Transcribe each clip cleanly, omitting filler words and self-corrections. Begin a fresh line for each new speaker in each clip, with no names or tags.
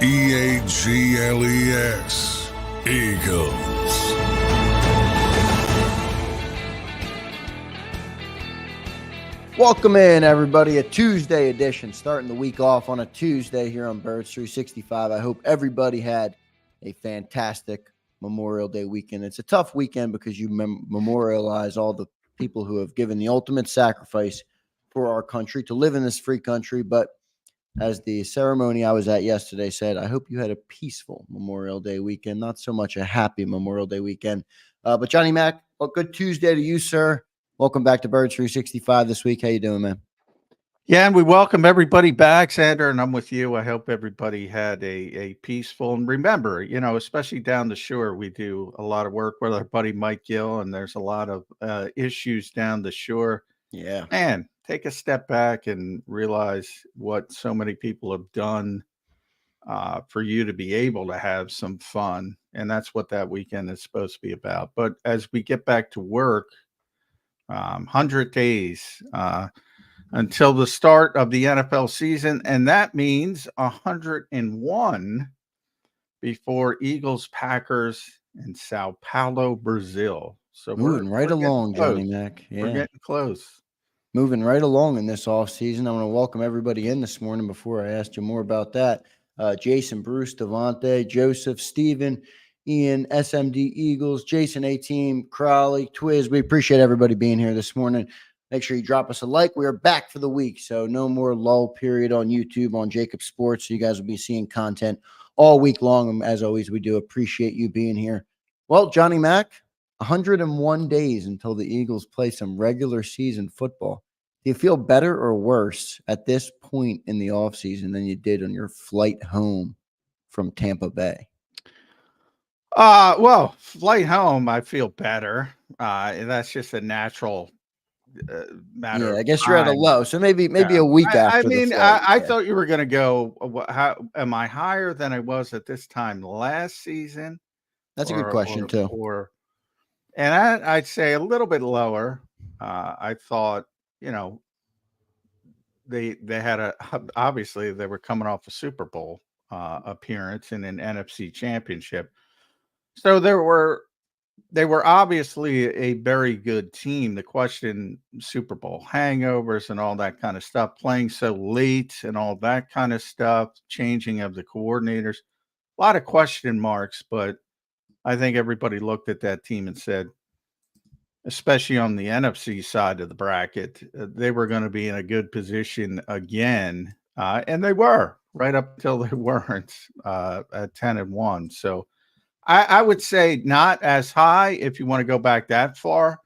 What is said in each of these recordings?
EAGLES, Eagles.
Welcome in, everybody. A Tuesday edition, starting the week off on a Tuesday here on Birds 365. I hope everybody had a fantastic Memorial Day weekend. It's a tough weekend because you memorialize all the people who have given the ultimate sacrifice for our country to live in this free country. But as the ceremony I was at yesterday said, I hope you had a peaceful Memorial Day weekend, not so much a happy Memorial Day weekend. But Johnny Mac, well, good Tuesday to you, sir. Welcome back to Birds 365 this week. How you doing, man?
Yeah, and we welcome everybody back, Zander, and I'm with you. I hope everybody had a peaceful, and remember, especially down the shore, we do a lot of work with our buddy Mike Gill, and there's a lot of issues down the shore.
Yeah.
Man, take a step back and realize what so many people have done for you to be able to have some fun, and that's what that weekend is supposed to be about. But as we get back to work, 100 days until the start of the NFL season, and that means 101 before Eagles, Packers, in Sao Paulo, Brazil. So
moving right along, Johnny Mac. Yeah.
We're getting close.
Moving right along in this offseason. I want to welcome everybody in this morning before I ask you more about that. Jason, Bruce, Devontae, Joseph, Steven, Ian, SMD Eagles, Jason A-Team, Crowley, Twiz. We appreciate everybody being here this morning. Make sure you drop us a like. We are back for the week, so no more lull period on YouTube, on JAKIB Sports. So you guys will be seeing content all week long. And as always, we do appreciate you being here. Well, Johnny Mac, 101 days until the Eagles play some regular season football. Do you feel better or worse at this point in the offseason than you did on your flight home from Tampa Bay?
Well, flight home, I feel better. That's just a natural matter.
Yeah, I guess you're at a low, so maybe a week after.
I thought you were going to go. How am I higher than I was at this time last season?
That's a good question too.
And I'd say a little bit lower. I thought, they had obviously they were coming off a Super Bowl appearance in an NFC championship, so they were obviously a very good team. The question, Super Bowl hangovers and all that kind of stuff, playing so late and all that kind of stuff, changing of the coordinators, a lot of question marks. But I think everybody looked at that team and said, especially on the NFC side of the bracket, they were going to be in a good position again. And they were right up until they weren't at 10-1. So I would say not as high if you want to go back that far,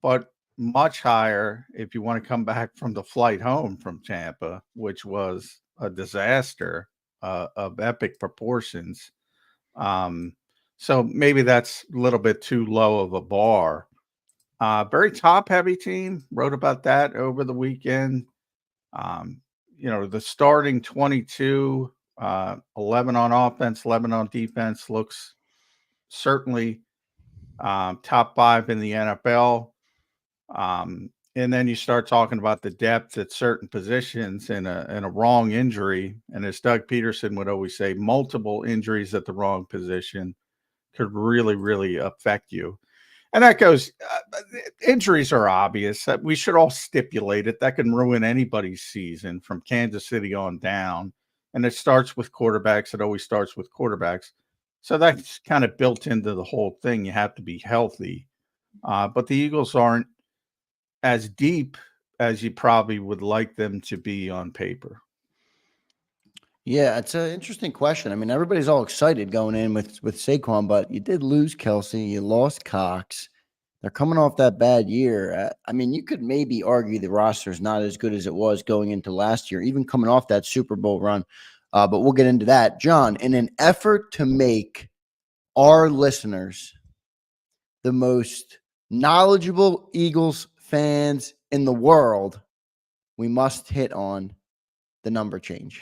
but much higher if you want to come back from the flight home from Tampa, which was a disaster of epic proportions. So maybe that's a little bit too low of a bar. Very top-heavy team. Wrote about that over the weekend. The starting 22, 11 on offense, 11 on defense looks certainly top 5 in the NFL. And then you start talking about the depth at certain positions and a wrong injury. And as Doug Peterson would always say, multiple injuries at the wrong position could really, really affect you. And that goes, injuries are obvious. We should all stipulate it. That can ruin anybody's season from Kansas City on down. And it starts with quarterbacks. It always starts with quarterbacks. So that's kind of built into the whole thing. You have to be healthy. But the Eagles aren't as deep as you probably would like them to be on paper.
Yeah, it's an interesting question. I mean, everybody's all excited going in with Saquon, but you did lose Kelsey. You lost Cox. They're coming off that bad year. I mean, you could maybe argue the roster is not as good as it was going into last year, even coming off that Super Bowl run. But we'll get into that. John, in an effort to make our listeners the most knowledgeable Eagles fans in the world, we must hit on the number change.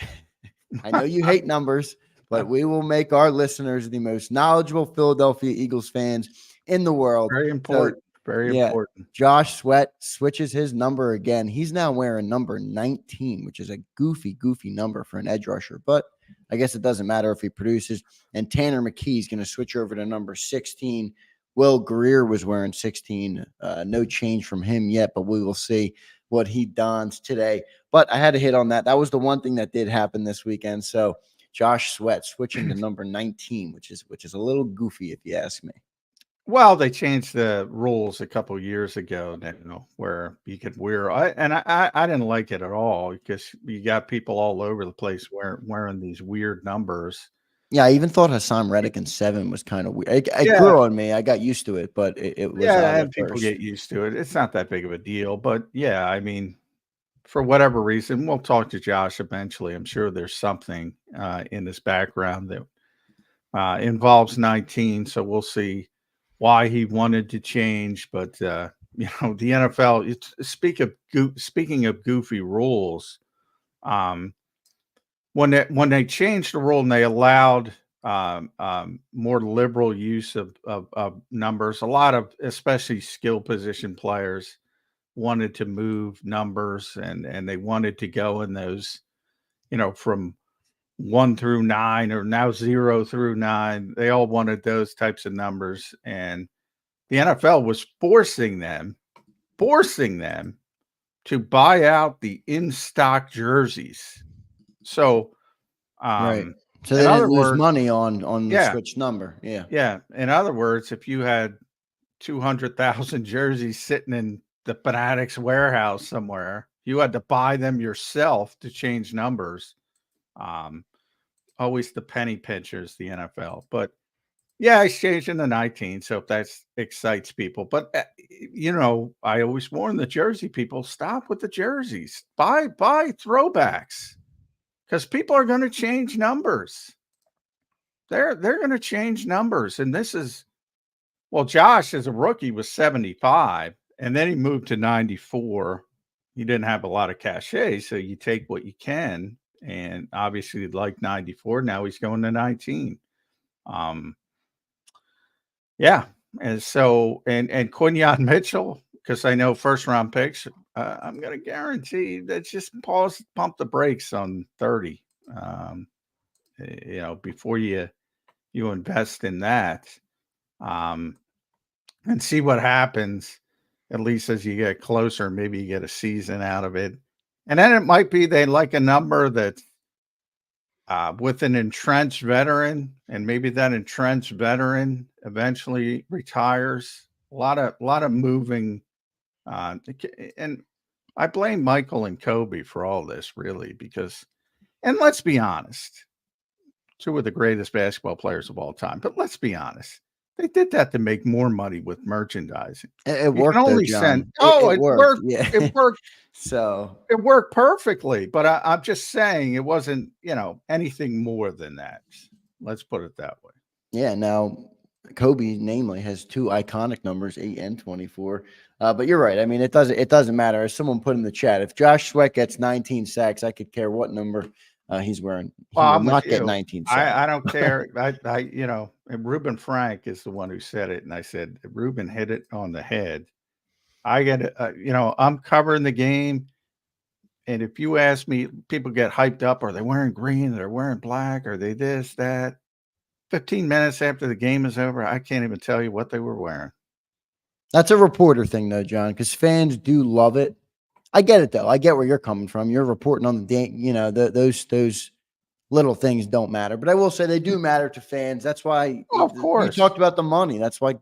I know you hate numbers, but we will make our listeners the most knowledgeable Philadelphia Eagles fans in the world.
Very important. Very
Yeah.
important.
Josh Sweat switches his number again. He's now wearing number 19, which is a goofy number for an edge rusher. But I guess it doesn't matter if he produces. And Tanner McKee's going to switch over to number 16. Will Greer was wearing 16. No change from him yet, but we will see what he dons today. But I had to hit on that. That was the one thing that did happen this weekend. So Josh Sweat switching to number 19, which is a little goofy if you ask me.
Well, they changed the rules a couple years ago, where you could wear. I didn't like it at all because you got people all over the place wearing these weird numbers.
Yeah, I even thought Hassan Reddick in 7 was kind of weird. It grew on me. I got used to it, but it was
and people get used to it. It's not that big of a deal, but yeah, I mean, for whatever reason, we'll talk to Josh eventually. I'm sure there's something in his background that involves 19, so we'll see why he wanted to change. But the NFL. Speaking of goofy rules, when they changed the rule and they allowed more liberal use of numbers, a lot of especially skill position players wanted to move numbers and they wanted to go in those, from 1 through 9 or now 0 through 9. They all wanted those types of numbers, and the NFL was forcing them to buy out the in-stock jerseys. So,
right. So they didn't lose money on the switch number. Yeah.
Yeah. In other words, if you had 200,000 jerseys sitting in the Fanatics warehouse somewhere, you had to buy them yourself to change numbers. Always the penny pinchers, the NFL. But yeah, it's changing to 19, so if that excites people. But I always warn the jersey people: stop with the jerseys. Buy throwbacks, because people are going to change numbers. They're going to change numbers, and this is, well, Josh as a rookie was 75, and then he moved to 94. He didn't have a lot of cachet, so you take what you can. And obviously, he'd like 94. Now he's going to 19. Yeah. And so, and Quinyon Mitchell, because I know first round picks, I'm going to guarantee that just pump the brakes on 30, before you invest in that, and see what happens, at least as you get closer. Maybe you get a season out of it. And then it might be they like a number that's with an entrenched veteran, and maybe that entrenched veteran eventually retires. A lot of moving, and I blame Michael and Kobe for all this, really, because, and let's be honest, 2 of the greatest basketball players of all time. But let's be honest, they did that to make more money with merchandising.
It worked. It
worked.
Yeah.
It worked.
So
it worked perfectly. But I'm just saying it wasn't, anything more than that. Let's put it that way.
Yeah. Now, Kobe, namely, has 2 iconic numbers, 8 and 24. But you're right. I mean, it doesn't matter. As someone put in the chat, if Josh Sweat gets 19 sacks, I could care what number he's wearing. He will not get 19 sacks.
I don't care. And Reuben Frank is the one who said it, and I said Reuben hit it on the head. I get it. I'm covering the game, and if you ask me, people get hyped up. Are they wearing green? They're wearing black? Are they this, that? 15 minutes after the game is over, I can't even tell you what they were wearing.
That's a reporter thing, though, John, because fans do love it. I get it, though. I get where you're coming from. You're reporting on the day, those little things don't matter. But I will say they do matter to fans. That's why,
of course,
you talked about the money. That's why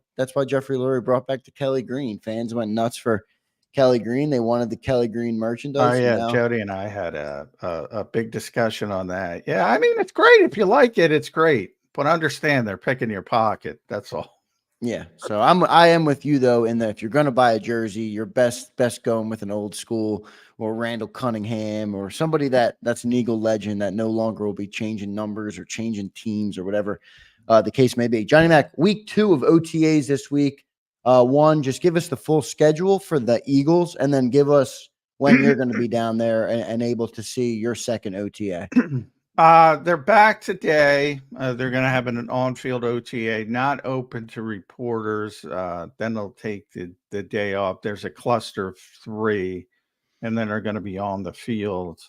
Jeffrey Lurie brought back the Kelly Green. Fans went nuts for Kelly Green. They wanted the Kelly Green merchandise.
Oh yeah, Jody and I had a big discussion on that. Yeah, I mean, it's great if you like it. It's great, but understand they're picking your pocket. That's all.
Yeah. So I am with you, though, in that if you're going to buy a jersey, you're best going with an old school or Randall Cunningham or somebody that's an Eagle legend that no longer will be changing numbers or changing teams or whatever the case may be. Johnny Mac, week 2 of OTAs this week. One, just give us the full schedule for the Eagles, and then give us when you're going to be down there and able to see your second OTA.
They're back today. They're going to have an on-field OTA, not open to reporters. Then they'll take the day off. There's a cluster of 3, and then they're going to be on the field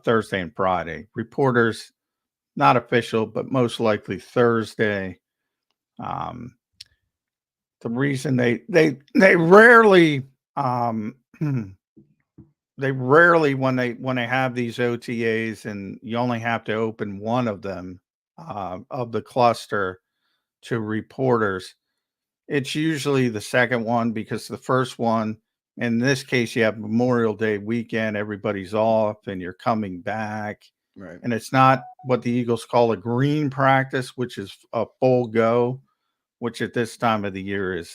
Thursday and Friday. Reporters, not official, but most likely Thursday. The reason they rarely they rarely when they have these OTAs and you only have to open one of them of the cluster to reporters. It's usually the second one because the first one, in this case, you have Memorial Day weekend, everybody's off and you're coming back.
Right.
And it's not what the Eagles call a green practice, which is a full go, which at this time of the year is,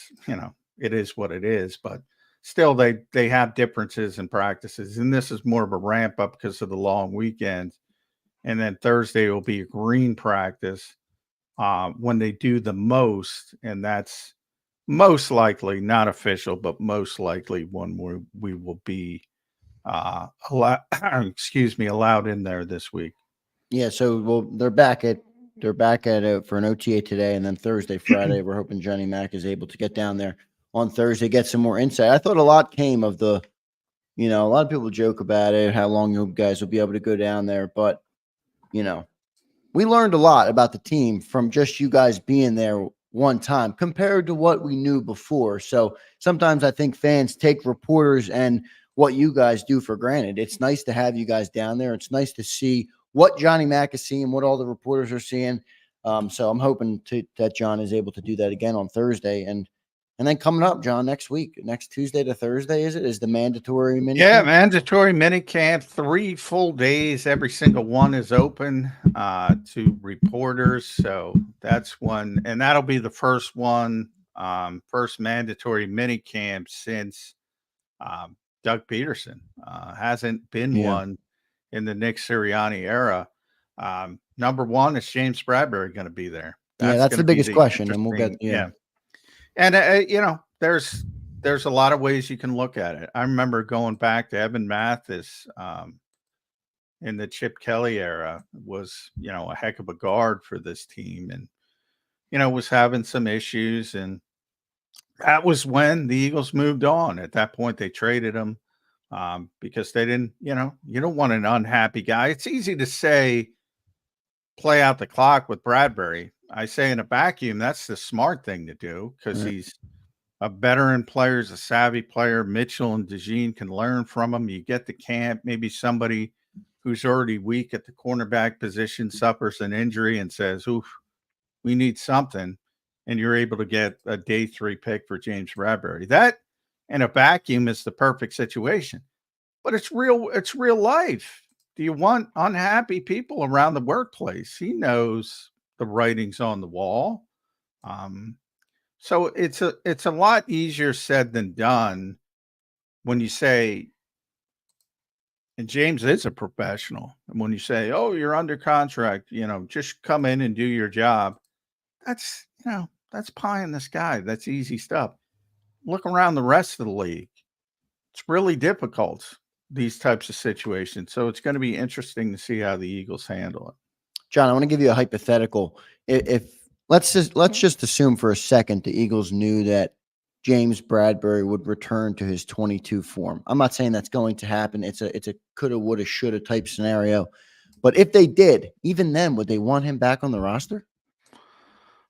it is what it is. But still, they have differences in practices. And this is more of a ramp up because of the long weekend. And then Thursday will be a green practice when they do the most. And that's most likely not official, but most likely one where we will be allowed in there this week.
Yeah, so they're back at it for an OTA today, and then Thursday, Friday. We're hoping Johnny Mac is able to get down there on Thursday, get some more insight. I thought a lot came of a lot of people joke about it, how long you guys will be able to go down there, but we learned a lot about the team from just you guys being there one time compared to what we knew before. So sometimes I think fans take reporters and what you guys do for granted. It's nice to have you guys down there. It's nice to see what Johnny Mac is seeing, what all the reporters are seeing. So I'm hoping that John is able to do that again on Thursday. And then coming up, John, next week, next Tuesday to Thursday, is the mandatory mini camp?
Mandatory mini camp, 3 full days. Every single one is open to reporters. So that's one. And that'll be the first one, first mandatory mini camp since Doug Peterson. Hasn't been one in the Nick Sirianni era. Number one, is James Bradberry going to be there?
That's the biggest question. And we'll get,
And, there's a lot of ways you can look at it. I remember going back to Evan Mathis in the Chip Kelly era, was, a heck of a guard for this team and, was having some issues. And that was when the Eagles moved on. At that point, they traded him because they didn't, you don't want an unhappy guy. It's easy to say, play out the clock with Bradberry. I say in a vacuum, that's the smart thing to do because he's a veteran player, is a savvy player. Mitchell and DeJean can learn from him. You get to camp, maybe somebody who's already weak at the cornerback position suffers an injury and says, oof, we need something. And you're able to get a day 3 pick for James Bradberry. That in a vacuum is the perfect situation. But it's real life. Do you want unhappy people around the workplace? He knows the writing's on the wall. So it's a lot easier said than done when you say, and James is a professional. And when you say, oh, you're under contract, just come in and do your job. That's, that's pie in the sky. That's easy stuff. Look around the rest of the league. It's really difficult, these types of situations. So it's going to be interesting to see how the Eagles handle it.
John, I want to give you a hypothetical. If let's just assume for a second the Eagles knew that James Bradberry would return to his 22 form. I'm not saying that's going to happen. It's a coulda, woulda, shoulda type scenario. But if they did, even then, would they want him back on the roster?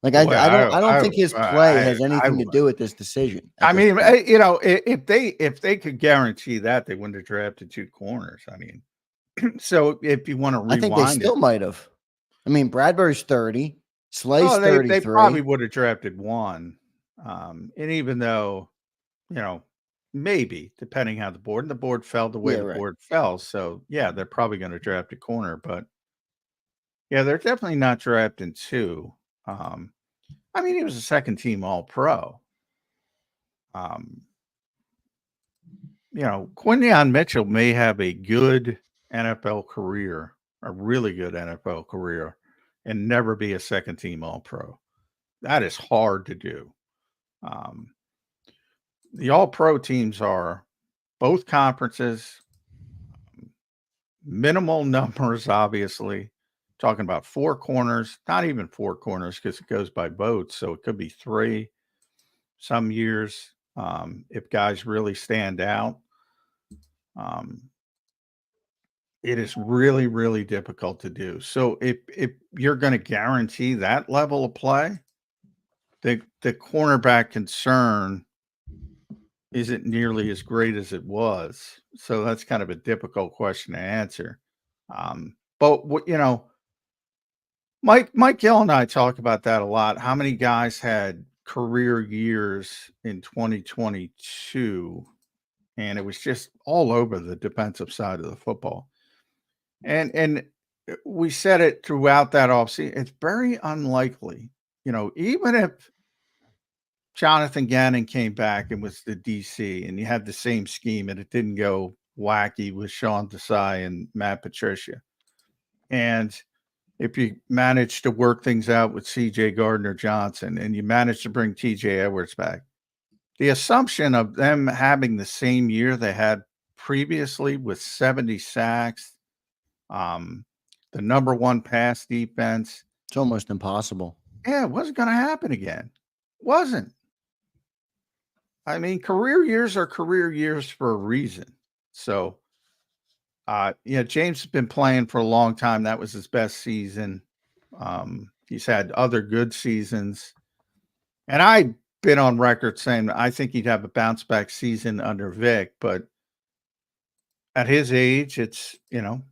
Like, I don't think his play has anything to do with this decision.
I mean, if they could guarantee that, they wouldn't have drafted 2 corners. I mean, so if you want to rewind,
I think they still might have. I mean, Bradberry's 30, Slay's 33.
They probably would have drafted 1. And even though, maybe depending how the board fell the way the board fell. So yeah, they're probably going to draft a corner, but yeah, they're definitely not drafting 2. I mean, he was a second team All-Pro. Quinyon Mitchell may have a good NFL career, a really good NFL career, and never be a second team All-Pro. That is hard to do. The All-Pro teams are both conferences, Minimal numbers, obviously. Talking about 4 corners, not even 4 corners because it goes by votes. So it could be 3 some years if guys really stand out. It is really, really difficult to do. So if you're going to guarantee that level of play, the cornerback concern isn't nearly as great as it was. So that's kind of a difficult question to answer. But Mike Gill and I talk about that a lot. How many guys had career years in 2022, and it was just all over the defensive side of the football. And we said it throughout that offseason. It's very unlikely, even if Jonathan Gannon came back and was the DC and you had the same scheme and it didn't go wacky with Sean Desai and Matt Patricia. And if you manage to work things out with CJ Gardner-Johnson and you manage to bring TJ Edwards back, the assumption of them having the same year they had previously with 70 sacks, the number 1 pass defense.
It's almost impossible.
Yeah, it wasn't going to happen again. Wasn't. I mean, career years are career years for a reason. So, James has been playing for a long time. That was his best season. He's had other good seasons. And I've been on record saying I think he'd have a bounce back season under Vic, but at his age, it's,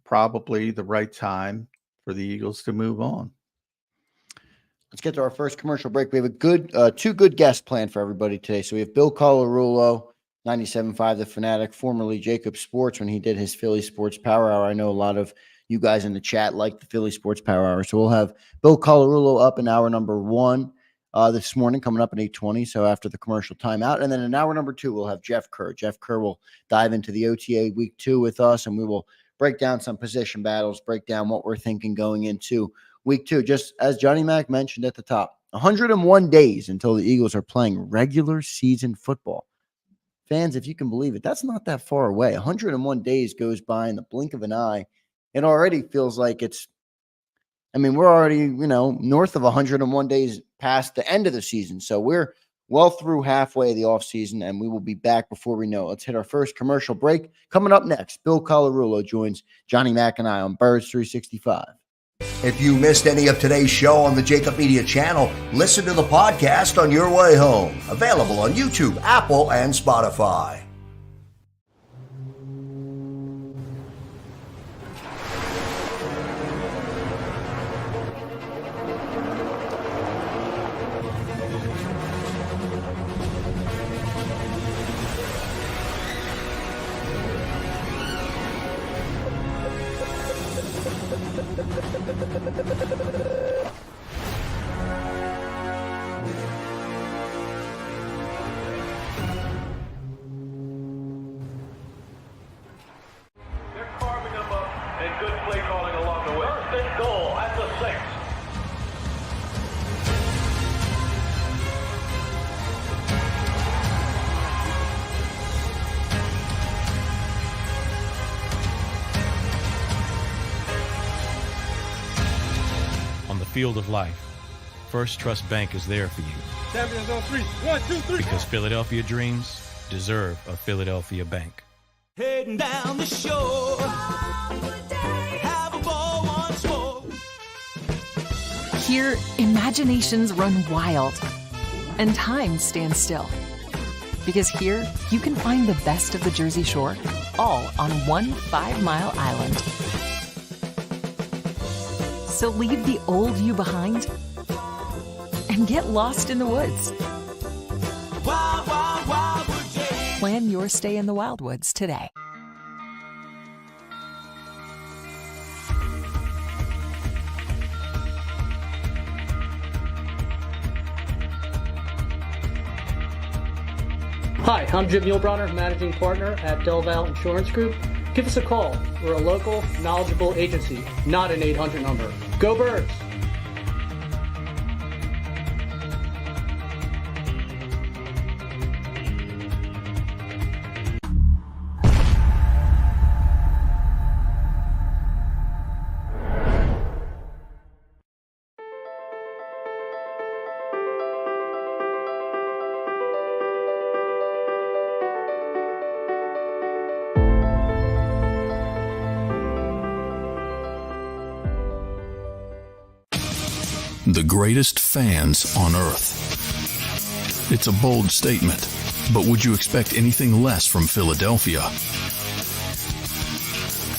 probably the right time for the Eagles to move on.
Let's get to our first commercial break. We have a good 2 good guests planned for everybody today. So we have Bill Colarulo, 97.5 The Fanatic, formerly JAKIB Sports when he did his Philly Sports Power Hour. I know a lot of you guys in the chat like the Philly Sports Power Hour. So we'll have Bill Colarulo up in hour number 1 this morning, coming up at 8:20. So after the commercial timeout. And then in hour number 2, we'll have Jeff Kerr. Jeff Kerr will dive into the OTA week 2 with us, and we will break down some position battles, break down what we're thinking going into week 2. Just as Johnny Mac mentioned at the top, 101 days until the Eagles are playing regular season football. Fans, if you can believe it, that's not that far away. 101 days goes by in the blink of an eye. It already feels like we're already, north of 101 days past the end of the season. So we're well through halfway of the offseason, and we will be back before we know it. Let's hit our first commercial break. Coming up next, Bill Colarulo joins Johnny Mac and I on Birds 365.
If you missed any of today's show on the JAKIB Media channel, listen to the podcast on your way home. Available on YouTube, Apple, and Spotify.
Field of life, First Trust Bank is there for you.
Champions on 3. 1, 2, 3.
Because Philadelphia dreams deserve a Philadelphia bank.
Heading down the shore. Have a ball once more.
Here, imaginations run wild and time stands still. Because here, you can find the best of the Jersey Shore, all on one 5-mile island. So leave the old you behind and get lost in the woods.
Wild, wild, wildwood days.
Plan your stay in the Wildwoods today.
Hi, I'm Jim Muehlbronner, Managing Partner at Del Val Insurance Group. Give us a call. We're a local, knowledgeable agency, not an 800 number. Go Birds!
the greatest fans on earth. It's a bold statement, but would you expect anything less from Philadelphia?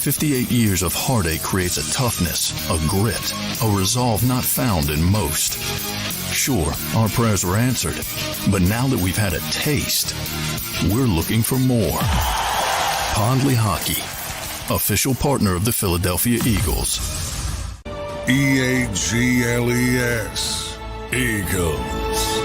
58 years of heartache creates a toughness, a grit, a resolve not found in most. Sure, our prayers were answered, but now that we've had a taste, we're looking for more. Pondley Hockey, official partner of the Philadelphia Eagles. EAGLES, Eagles.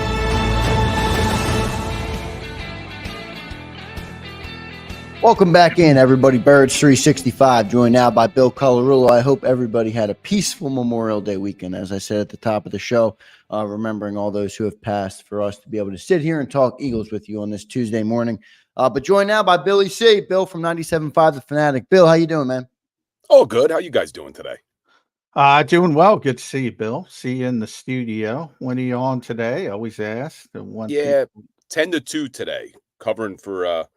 Welcome back in, everybody. Birds 365, joined now by Bill Colarulo. I hope everybody had a peaceful Memorial Day weekend, as I said at the top of the show, remembering all those who have passed for us to be able to sit here and talk Eagles with you on this Tuesday morning. But joined now by Billy C. Bill from 97.5 The Fanatic. Bill, how you doing, man?
Oh, good. How you guys doing today?
Doing well. Good to see you, Bill. See you in the studio. When are you on today? Always ask.
10 to 2 today, covering for a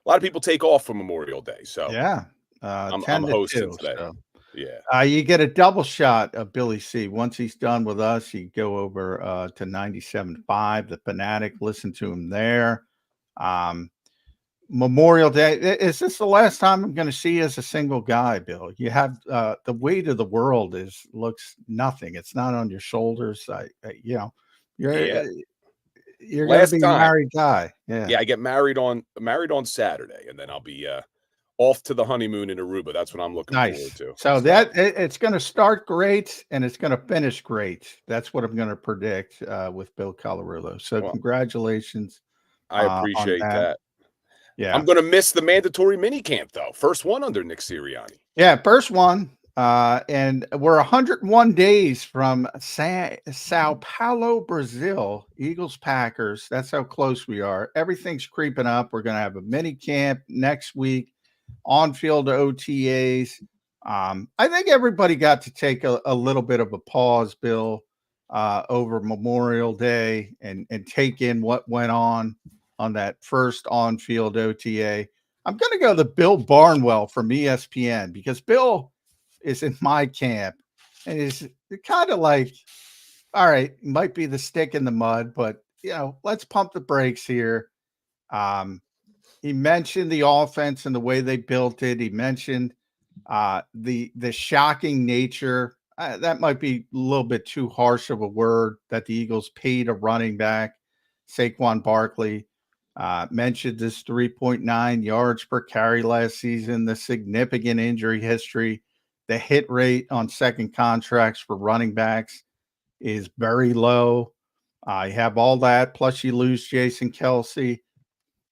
lot of people take off for Memorial Day. So
yeah,
I'm hosting
2,
today.
So.
Yeah.
You get a double shot of Billy C. Once he's done with us, you go over to 97.5 The Fanatic. Listen to him there. Memorial Day. Is this the last time I'm going to see you as a single guy, Bill? You have the weight of the world looks nothing. It's not on your shoulders. You're going to be a married guy.
Yeah. I get married on Saturday, and then I'll be off to the honeymoon in Aruba. That's what I'm looking forward to.
So that it's going to start great and it's going to finish great. That's what I'm going to predict with Bill Colarulo. So congratulations.
I appreciate that.
Yeah.
I'm going to miss the mandatory minicamp, though. First one under Nick Sirianni.
Yeah, first one. And we're 101 days from Sao Paulo, Brazil. Eagles, Packers. That's how close we are. Everything's creeping up. We're going to have a minicamp next week, on-field OTAs. I think everybody got to take a little bit of a pause, Bill, over Memorial Day and take in what went on that first on-field OTA. I'm going to go to Bill Barnwell from ESPN because Bill is in my camp and is kind of like, all right, might be the stick in the mud, but, let's pump the brakes here. He mentioned the offense and the way they built it. He mentioned the shocking nature. That might be a little bit too harsh of a word that the Eagles paid a running back, Saquon Barkley. Mentioned this 3.9 yards per carry last season, the significant injury history, the hit rate on second contracts for running backs is very low. You have all that, plus you lose Jason Kelce.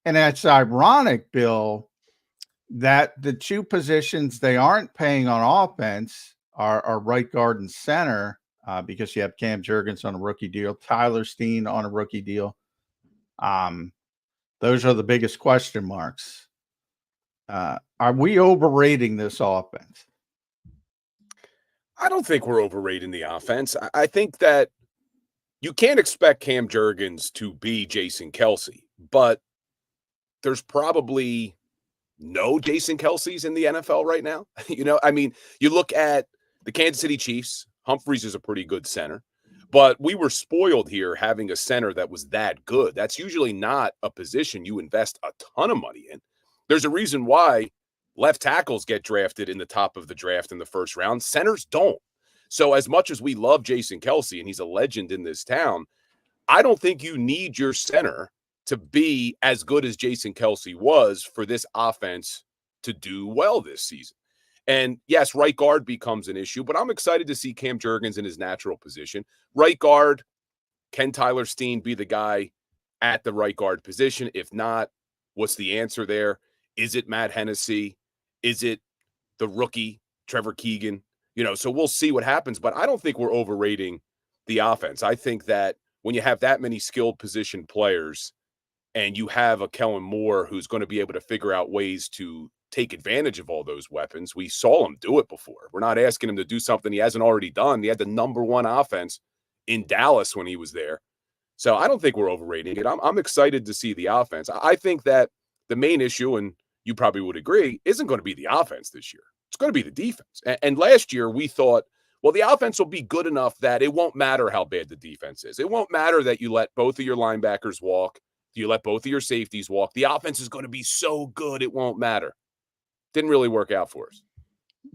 And it's ironic, Bill, that the two positions they aren't paying on offense are right guard and center because you have Cam Jurgens on a rookie deal, Tyler Steen on a rookie deal. Those are the biggest question marks. Are we overrating this offense?
I don't think we're overrating the offense. I think that you can't expect Cam Jurgens to be Jason Kelce, but there's probably no Jason Kelce's in the NFL right now. You look at the Kansas City Chiefs. Humphreys is a pretty good center. But we were spoiled here having a center that was that good. That's usually not a position you invest a ton of money in. There's a reason why left tackles get drafted in the top of the draft in the first round. Centers don't. So as much as we love Jason Kelce, and he's a legend in this town, I don't think you need your center to be as good as Jason Kelce was for this offense to do well this season. And yes, right guard becomes an issue, but I'm excited to see Cam Jurgens in his natural position. Right guard, can Tyler Steen be the guy at the right guard position? If not, what's the answer there? Is it Matt Hennessy? Is it the rookie, Trevor Keegan? So we'll see what happens, but I don't think we're overrating the offense. I think that when you have that many skilled position players and you have a Kellen Moore who's going to be able to figure out ways to take advantage of all those weapons. We saw him do it before. We're not asking him to do something he hasn't already done. He had the number one offense in Dallas when he was there. So I don't think we're overrating it. I'm excited to see the offense. I think that the main issue, and you probably would agree, isn't going to be the offense this year. It's going to be the defense. And last year we thought Well, the offense will be good enough that it won't matter how bad the defense is. It won't matter that you let both of your linebackers walk, you let both of your safeties walk. The offense is going to be so good, it won't matter. Didn't really work out for us.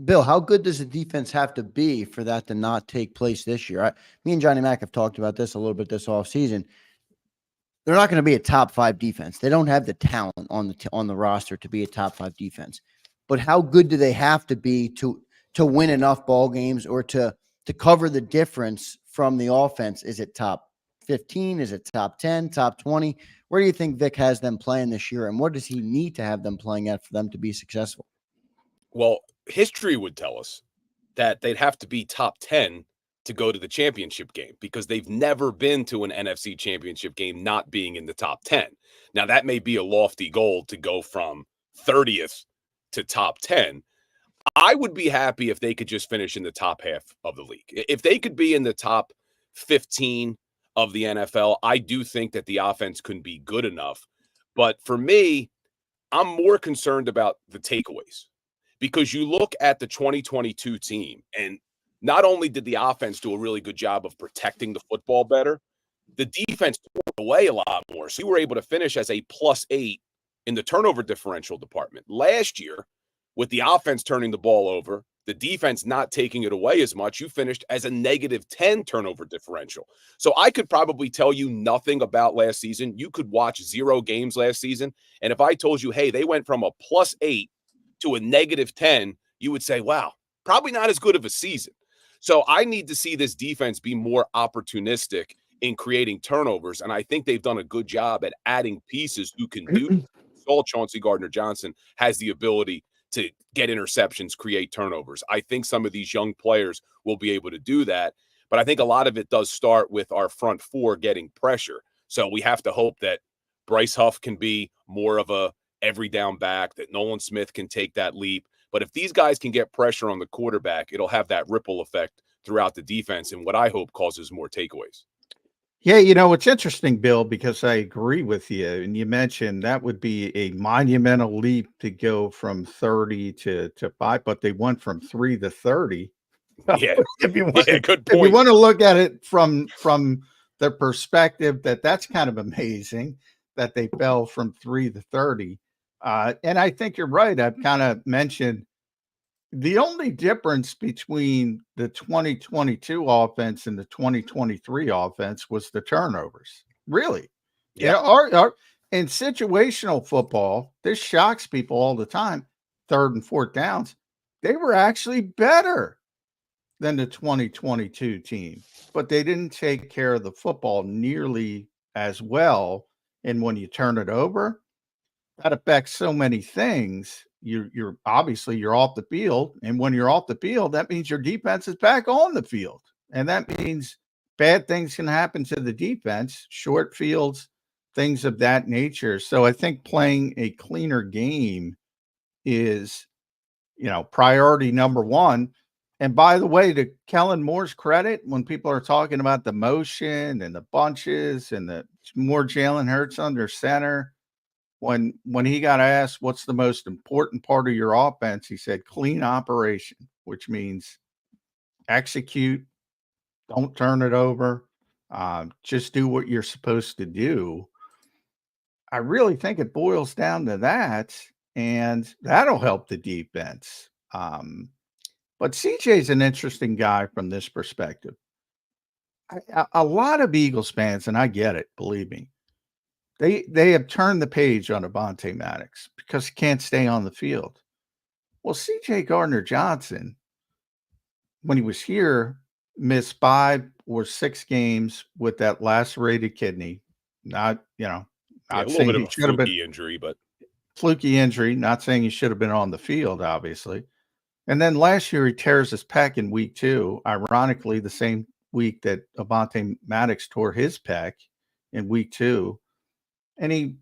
Bill, how good does the defense have to be for that to not take place this year? Me and Johnny Mack have talked about this a little bit this offseason. They're not going to be a top 5 defense. They don't have the talent on the roster to be a top 5 defense. But how good do they have to be to win enough ball games or to cover the difference from the offense? Is it top 15? Is it top 10, top 20? Where do you think Vic has them playing this year? And what does he need to have them playing at for them to be successful?
Well, history would tell us that they'd have to be top 10 to go to the championship game because they've never been to an NFC championship game not being in the top 10. Now, that may be a lofty goal to go from 30th to top 10. I would be happy if they could just finish in the top half of the league. If they could be in the top 15 of the NFL, I do think that the offense couldn't be good enough. But for me, I'm more concerned about the takeaways because you look at the 2022 team, and not only did the offense do a really good job of protecting the football better, the defense tore away a lot more. So you were able to finish as a +8 in the turnover differential department. Last year, with the offense turning the ball over, the defense not taking it away as much, you finished as a -10 turnover differential. So I could probably tell you nothing about last season. You could watch 0 games last season. And if I told you, hey, they went from a +8 to a -10, you would say, wow, probably not as good of a season. So I need to see this defense be more opportunistic in creating turnovers. And I think they've done a good job at adding pieces who can do. All Chauncey Gardner-Johnson has the ability to get interceptions, create turnovers. I think some of these young players will be able to do that. But I think a lot of it does start with our front four getting pressure. So we have to hope that Bryce Huff can be more of a every down back, that Nolan Smith can take that leap. But if these guys can get pressure on the quarterback, it'll have that ripple effect throughout the defense and what I hope causes more takeaways.
Yeah, you know, it's interesting, Bill, because I agree with you. And you mentioned that would be a monumental leap to go from 30 to 5, but they went from 3 to 30.
Yeah,
if you want,
good point.
If you want to look at it from the perspective that's kind of amazing that they fell from 3 to 30. And I think you're right. I've kind of mentioned the only difference between the 2022 offense and the 2023 offense was the turnovers. Really.
Yeah.
In situational football, this shocks people all the time. 3rd and 4th downs, they were actually better than the 2022 team, but they didn't take care of the football nearly as well. And when you turn it over, that affects so many things. You're obviously you're off the field. And when you're off the field, that means your defense is back on the field. And that means bad things can happen to the defense, short fields, things of that nature. So I think playing a cleaner game is, priority number one. And by the way, to Kellen Moore's credit, when people are talking about the motion and the bunches and the more Jalen Hurts under center, when he got asked what's the most important part of your offense, he said clean operation, which means execute, don't turn it over, just do what you're supposed to do. I really think it boils down to that, and that'll help the defense. But CJ's an interesting guy from this perspective. A lot of Eagles fans, and I get it, believe me, they have turned the page on Avonte Maddox because he can't stay on the field. Well, CJ Gardner-Johnson, when he was here, missed 5 or 6 games with that lacerated kidney. Not
A little bit of a fluky injury, but
fluky injury. Not saying he should have been on the field, obviously. And then last year he tears his pec in week 2. Ironically, the same week that Avonte Maddox tore his pec in week 2. And he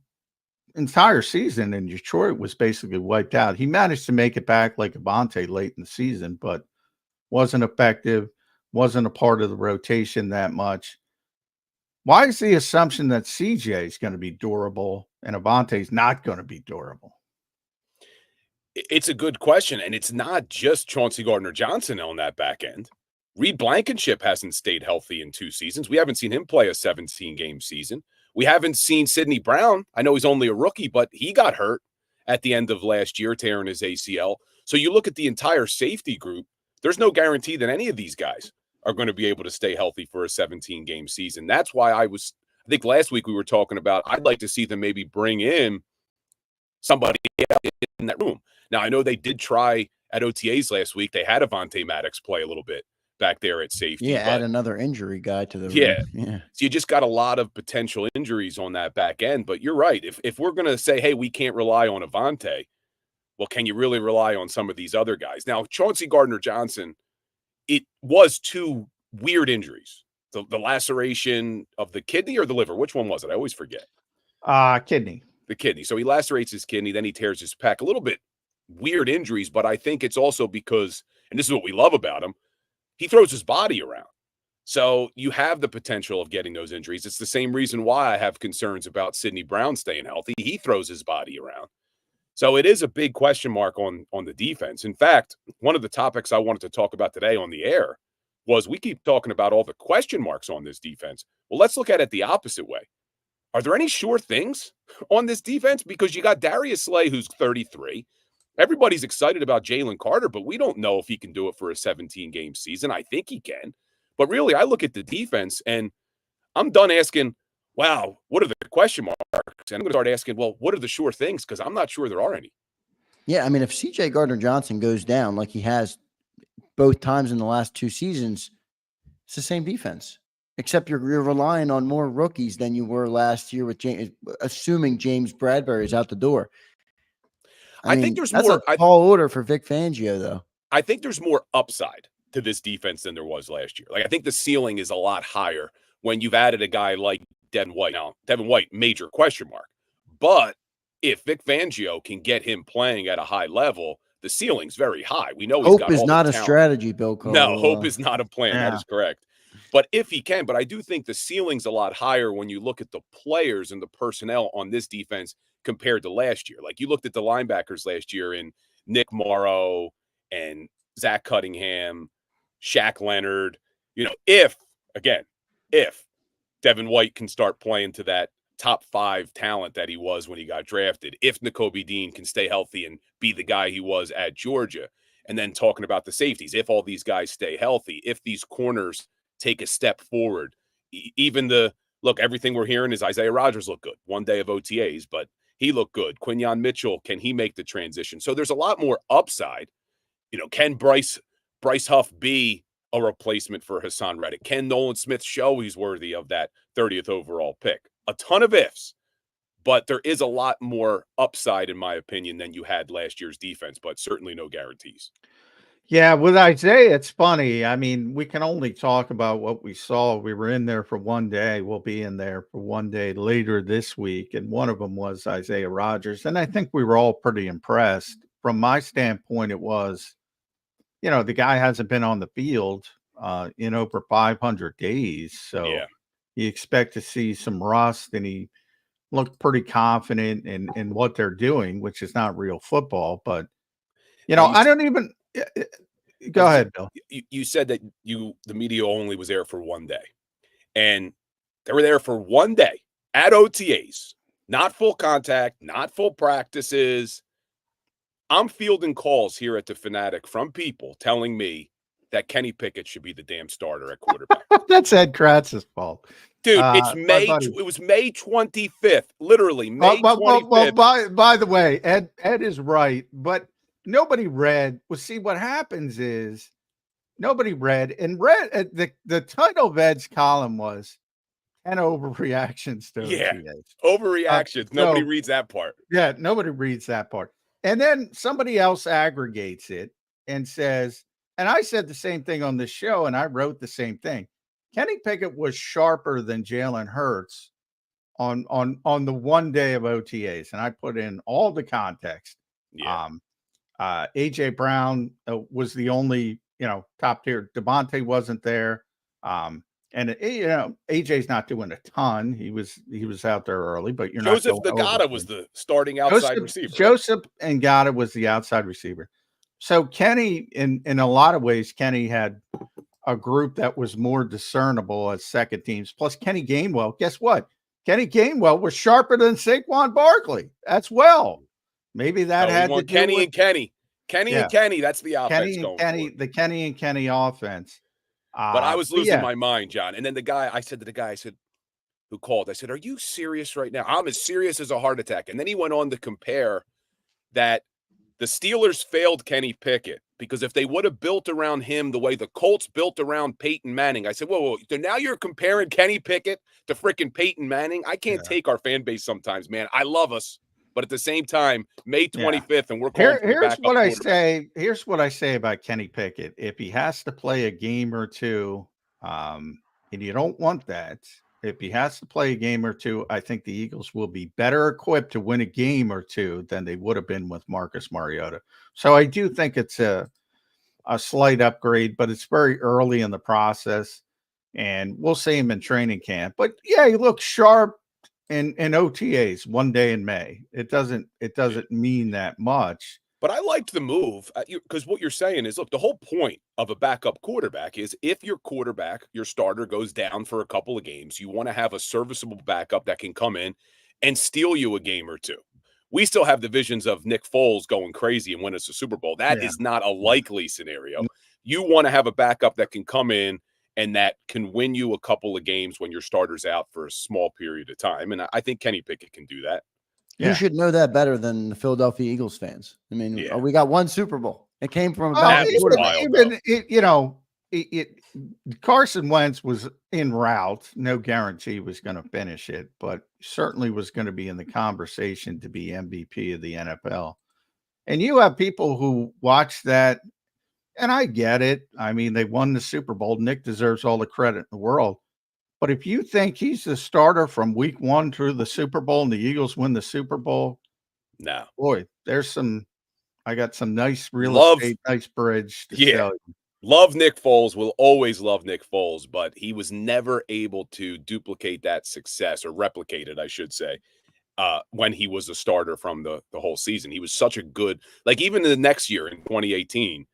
entire season in Detroit was basically wiped out. He managed to make it back like Avonte late in the season, but wasn't effective, wasn't a part of the rotation that much. Why is the assumption that CJ is going to be durable and Avonte is not going to be durable?
It's a good question, and it's not just Chauncey Gardner-Johnson on that back end. Reed Blankenship hasn't stayed healthy in 2 seasons. We haven't seen him play a 17-game season. We haven't seen Sidney Brown. I know he's only a rookie, but he got hurt at the end of last year, tearing his ACL. So you look at the entire safety group, there's no guarantee that any of these guys are going to be able to stay healthy for a 17-game season. That's why I think last week we were talking about, I'd like to see them maybe bring in somebody in that room. Now, I know they did try at OTAs last week. They had Avonte Maddox play a little bit back there at safety.
Yeah, add another injury guy to the room.
Yeah. So you just got a lot of potential injuries on that back end. But you're right. If we're going to say, hey, we can't rely on Avonte, well, can you really rely on some of these other guys? Now, Chauncey Gardner-Johnson, it was 2 weird injuries. The laceration of the kidney or the liver? Which one was it? I always forget.
Kidney.
The kidney. So he lacerates his kidney, then he tears his pec. A little bit weird injuries, but I think it's also because, and this is what we love about him, he throws his body around. So you have the potential of getting those injuries. It's the same reason why I have concerns about Sidney Brown staying healthy. He throws his body around. So it is a big question mark on the defense. In fact, one of the topics I wanted to talk about today on the air was we keep talking about all the question marks on this defense. Well, let's look at it the opposite way. Are there any sure things on this defense? Because you got Darius Slay, who's 33. Everybody's excited about Jalen Carter, but we don't know if he can do it for a 17-game season. I think he can. But really, I look at the defense, and I'm done asking, wow, what are the question marks? And I'm going to start asking, well, what are the sure things? Because I'm not sure there are any.
Yeah, I mean, if CJ Gardner-Johnson goes down like he has both times in the last 2 seasons, it's the same defense, except you're relying on more rookies than you were last year with assuming James Bradberry is out the door. I mean,
think there's
that's
more.
a tall order for Vic Fangio, though.
I think there's more upside to this defense than there was last year. Like, I think the ceiling is a lot higher when you've added a guy like Devin White. Now, Devin White, major question mark. But if Vic Fangio can get him playing at a high level, the ceiling's very high. We know he's got
hope is
all
not
the
a
talent.
strategy, Bill Colarulo.
No, hope is not a plan.
Yeah.
That is correct. But if he can, but I do think the ceiling's a lot higher when you look at the players and the personnel on this defense compared to last year. Like, you looked at the linebackers last year in Nick Morrow and Zach Cunningham, Shaq Leonard. You know, if Devin White can start playing to that top 5 talent that he was when he got drafted, if Nakobe Dean can stay healthy and be the guy he was at Georgia, and then talking about the safeties, if all these guys stay healthy, if these corners take a step forward, even everything we're hearing is Isaiah Rodgers looked good. 1 day of OTAs, but he looked good. Quinyon Mitchell, can he make the transition? So there's a lot more upside. You know, can Bryce Huff be a replacement for Hassan Reddick? Can Nolan Smith show he's worthy of that 30th overall pick? A ton of ifs, but there is a lot more upside, in my opinion, than you had last year's defense, but certainly no guarantees.
Yeah, with Isaiah, it's funny. I mean, we can only talk about what we saw. We were in there for 1 day. We'll be in there for 1 day later this week. And one of them was Isaiah Rodgers. And I think we were all pretty impressed. From my standpoint, it was, you know, the guy hasn't been on the field in over 500 days. So you expect to see some rust, and he looked pretty confident in what they're doing, which is not real football. But, you know, I don't even – go ahead, Bill.
You said that the media only was there for 1 day. And they were there for 1 day at OTAs, not full contact, not full practices. I'm fielding calls here at the Fanatic from people telling me that Kenny Pickett should be the damn starter at quarterback.
That's Ed Kratz's fault.
Dude, it was May 25th, literally May 25th.
Well, by the way, Ed is right, but nobody read. Well, see, what happens is nobody read, and the title of Ed's column was 10 overreactions to OTAs.
Overreactions. Nobody reads that part.
Yeah, nobody reads that part. And then somebody else aggregates it and says, and I said the same thing on this show, and I wrote the same thing. Kenny Pickett was sharper than Jalen Hurts on the 1 day of OTAs, and I put in all the context.
Yeah.
AJ Brown was the only, top tier. Devontae wasn't there. And AJ's not doing a ton. He was out there early, but you're
Joseph
not. Joseph
Ngata was the starting outside receiver.
Joseph Ngata was the outside receiver. So Kenny, in a lot of ways, Kenny had a group that was more discernible as second teams. Plus Kenny Gainwell, guess what? Kenny Gainwell was sharper than Saquon Barkley as well. Maybe that
So
had
we
to
want
do
Kenny
with
and Kenny. Kenny and Kenny. That's the offense
Kenny and
going
Kenny,
forward.
the Kenny and Kenny offense.
But I was losing
yeah.
my mind, John. And then I said to the guy, I said, who called, I said, "Are you serious right now?" I'm as serious as a heart attack. And then he went on to compare that the Steelers failed Kenny Pickett because if they would have built around him the way the Colts built around Peyton Manning, I said, whoa. So now you're comparing Kenny Pickett to freaking Peyton Manning? I can't take our fan base sometimes, man. I love us. But at the same time, May 25th, and we're calling for the
Here's
backup
what I
quarterback.
say. Here's what I say about Kenny Pickett. If he has to play a game or two, and you don't want that, if he has to play a game or two, I think the Eagles will be better equipped to win a game or two than they would have been with Marcus Mariota. So I do think it's a slight upgrade, but it's very early in the process, and we'll see him in training camp. But yeah, he looks sharp in OTAs one day in May. It doesn't mean that much.
But I liked the move because what you're saying is, look, the whole point of a backup quarterback is if your quarterback, your starter, goes down for a couple of games, you want to have a serviceable backup that can come in and steal you a game or two. We still have the visions of Nick Foles going crazy and win us a Super Bowl. That is not a likely scenario. You want to have a backup that can come in and that can win you a couple of games when your starter's out for a small period of time. And I think Kenny Pickett can do that.
You should know that better than the Philadelphia Eagles fans. I mean, we got one Super Bowl. It came from a backup quarterback.
Carson Wentz was en route. No guarantee was going to finish it, but certainly was going to be in the conversation to be MVP of the NFL. And you have people who watch that, and I get it. I mean, they won the Super Bowl. Nick deserves all the credit in the world. But if you think he's the starter from week 1 through the Super Bowl and the Eagles win the Super Bowl,
no,
boy, I got some nice real estate, nice bridge to sell you.
Love Nick Foles, will always love Nick Foles, but he was never able to duplicate that success or replicate it, I should say, when he was a starter from the whole season. He was such a good, like even the next year in 2018,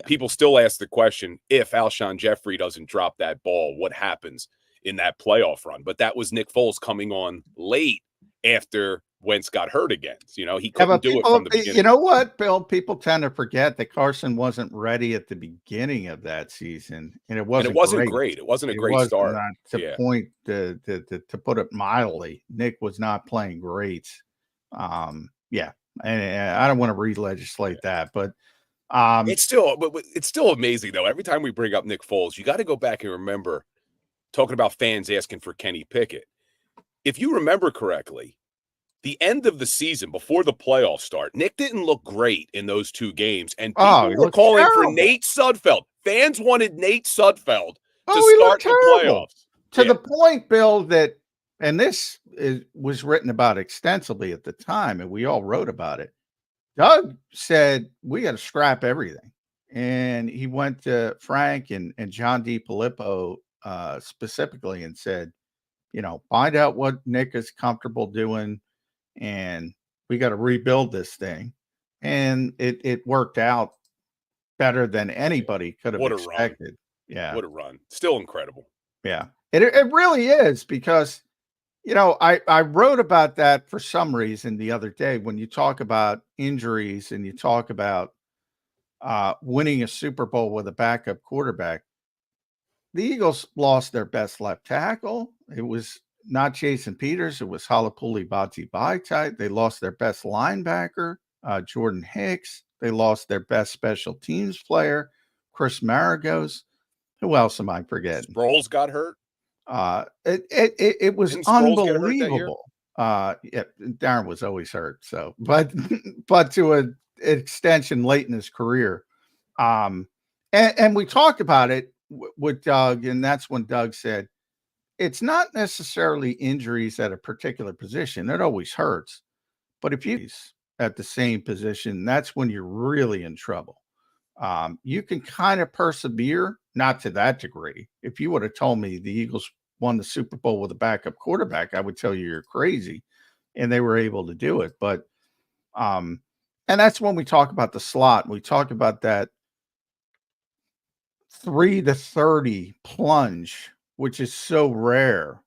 people still ask the question, if Alshon Jeffrey doesn't drop that ball, what happens in that playoff run? But that was Nick Foles coming on late after Wentz got hurt again. You know, he couldn't do it from the beginning.
You know what, Bill? People tend to forget that Carson wasn't ready at the beginning of that season, and it wasn't
great. It wasn't a great start.
To point to put it mildly, Nick was not playing great. And I don't want to re-legislate that, but
it's still amazing though. Every time we bring up Nick Foles, you got to go back and remember talking about fans asking for Kenny Pickett. If you remember correctly, the end of the season before the playoffs start, Nick didn't look great in those 2 games, and people were calling for Nate Sudfeld. Fans wanted Nate Sudfeld to start the playoffs.
To the point, Bill, that, and this was written about extensively at the time, and we all wrote about it. Doug said, we got to scrap everything. And he went to Frank and John DiPilippo specifically and said, find out what Nick is comfortable doing, and we got to rebuild this thing. And it worked out better than anybody could have expected. Yeah.
What a run. Still incredible.
Yeah. It really is, because, I wrote about that for some reason the other day. When you talk about injuries and you talk about winning a Super Bowl with a backup quarterback, the Eagles lost their best left tackle. It was not Jason Peters. It was Halapuli Bati. They lost their best linebacker, Jordan Hicks. They lost their best special teams player, Chris Maragos. Who else am I forgetting?
Sproles got hurt.
It was unbelievable. Darren was always hurt. So, but to an extension late in his career. And we talked about it with Doug, and that's when Doug said, it's not necessarily injuries at a particular position. It always hurts. But if you're at the same position, that's when you're really in trouble. You can kind of persevere, not to that degree. If you would have told me the Eagles won the Super Bowl with a backup quarterback, I would tell you you're crazy. And they were able to do it. But, and that's when we talk about the slot. We talk about that 3-30 plunge, which is so rare.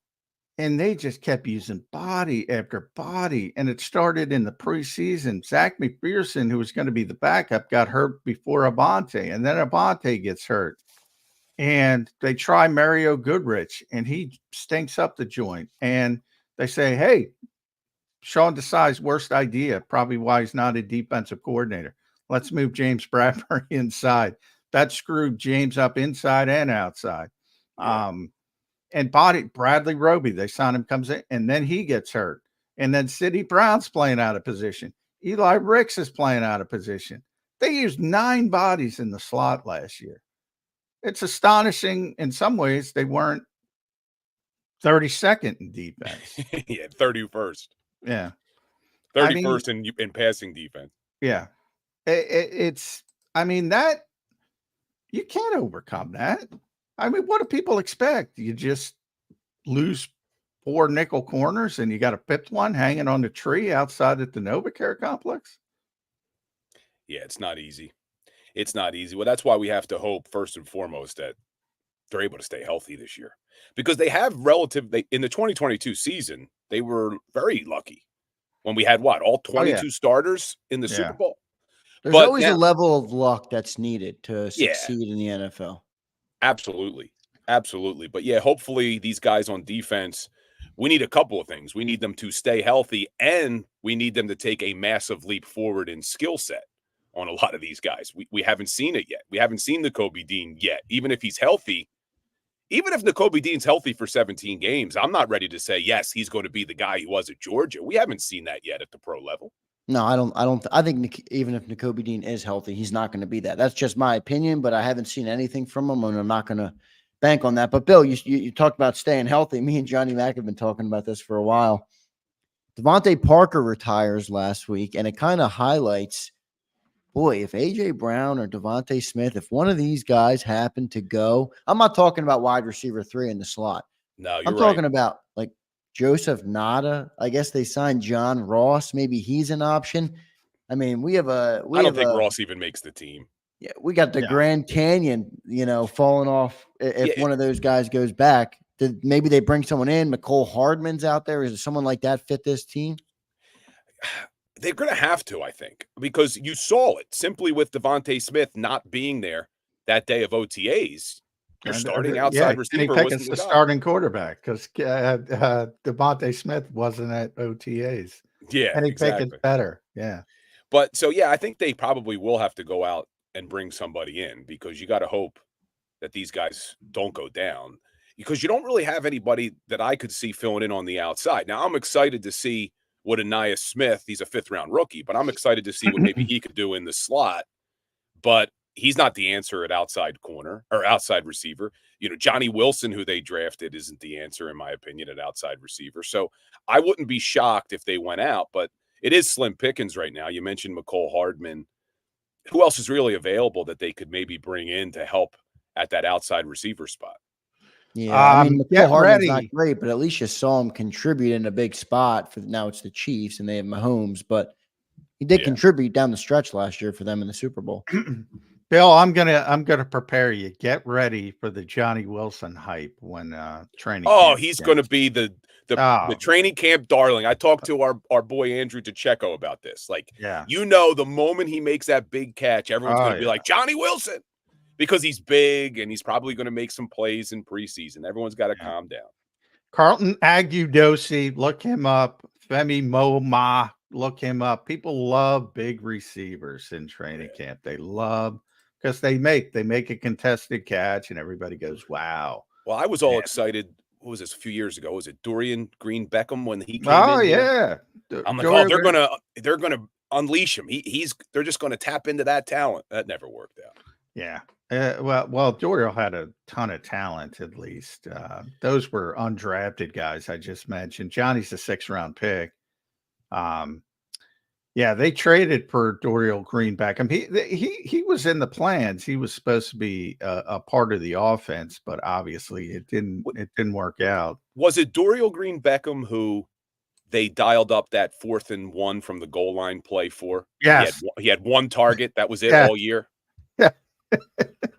And they just kept using body after body. And it started in the preseason. Zach McPherson, who was going to be the backup, got hurt before Abante. And then Abante gets hurt. And they try Mario Goodrich, and he stinks up the joint. And they say, hey, Sean Desai's worst idea, probably why he's not a defensive coordinator. Let's move James Bradberry inside. That screwed James up inside and outside.
Yeah.
And Bradley Roby, they signed him, comes in, and then he gets hurt. And then Sidney Brown's playing out of position. Eli Ricks is playing out of position. They used 9 bodies in the slot last year. It's astonishing. In some ways, they weren't 32nd in defense.
Yeah, 31st.
Yeah.
31st in passing defense.
Yeah. It's that you can't overcome that. I mean, what do people expect? You just lose 4 nickel corners and you got a 5th one hanging on the tree outside at the NovaCare complex?
Yeah, it's not easy. It's not easy. Well, that's why we have to hope, first and foremost, that they're able to stay healthy this year. Because they have in the 2022 season, they were very lucky when we had all 22 starters in the Super Bowl.
There's always a level of luck that's needed to succeed in the NFL.
Absolutely. Absolutely. But yeah, hopefully these guys on defense, we need a couple of things. We need them to stay healthy, and we need them to take a massive leap forward in skill set on a lot of these guys. We haven't seen it yet. We haven't seen Nakobe Dean yet. Even if he's healthy, even if Nakobe Dean's healthy for 17 games, I'm not ready to say, yes, he's going to be the guy he was at Georgia. We haven't seen that yet at the pro level.
No, I think even if Nakobe Dean is healthy, he's not going to be that. That's just my opinion, but I haven't seen anything from him, and I'm not going to bank on that. But Bill, you talked about staying healthy. Me and Johnny Mack have been talking about this for a while. Devontae Parker retires last week, and it kind of highlights, boy, if A.J. Brown or Devontae Smith, if one of these guys happen to go, I'm not talking about wide receiver 3 in the slot.
No,
I'm talking about like Joseph Nada. I guess they signed John Ross. Maybe he's an option. I mean, I don't
think Ross even makes the team.
Yeah, we got the Grand Canyon, falling off if one of those guys goes back. Maybe they bring someone in. McCole Hardman's out there. Is someone like that fit this team?
They're going to have to, I think, because you saw it simply with Devontae Smith not being there that day of OTAs. Your starting outside receiver
wasn't the starting quarterback because Devontae Smith wasn't at OTAs.
Yeah,
and Pickett's better. Yeah.
But so, I think they probably will have to go out and bring somebody in because you got to hope that these guys don't go down because you don't really have anybody that I could see filling in on the outside. Now, I'm excited to see what Aniyah Smith, he's a 5th-round rookie, but I'm excited to see what maybe he could do in the slot. But he's not the answer at outside corner or outside receiver. Johnny Wilson, who they drafted, isn't the answer, in my opinion, at outside receiver. So I wouldn't be shocked if they went out, but it is slim pickings right now. You mentioned McCole Hardman. Who else is really available that they could maybe bring in to help at that outside receiver spot?
Yeah, I mean, McCole Hardman's not great, but at least you saw him contribute in a big spot. Now it's the Chiefs, and they have Mahomes, but he did contribute down the stretch last year for them in the Super Bowl.
Bill, I'm gonna prepare you. Get ready for the Johnny Wilson hype when training.
Oh, he's going to be the training camp darling. I talked to our boy Andrew DeCecco about this. The moment he makes that big catch, everyone's going to be like Johnny Wilson because he's big and he's probably going to make some plays in preseason. Everyone's got to calm down.
Carlton Agudosi, look him up. Femi Moma, look him up. People love big receivers in training camp. They love because they make a contested catch and everybody goes, wow.
Well, I was all excited. What was this a few years ago? Was it Dorian Green Beckham when he came in?
Oh, yeah.
I'm like, they're gonna unleash him. They're just gonna tap into that talent. That never worked out.
Yeah. Well, Dorian had a ton of talent, at least. Those were undrafted guys I just mentioned. Johnny's a 6th-round pick. They traded for Dorian Green Beckham. He was in the plans. He was supposed to be a part of the offense, but obviously it didn't work out.
Was it Dorian Green Beckham who they dialed up that 4th and 1 from the goal line play for?
Yes.
He had one target. That was it all year.
Yeah.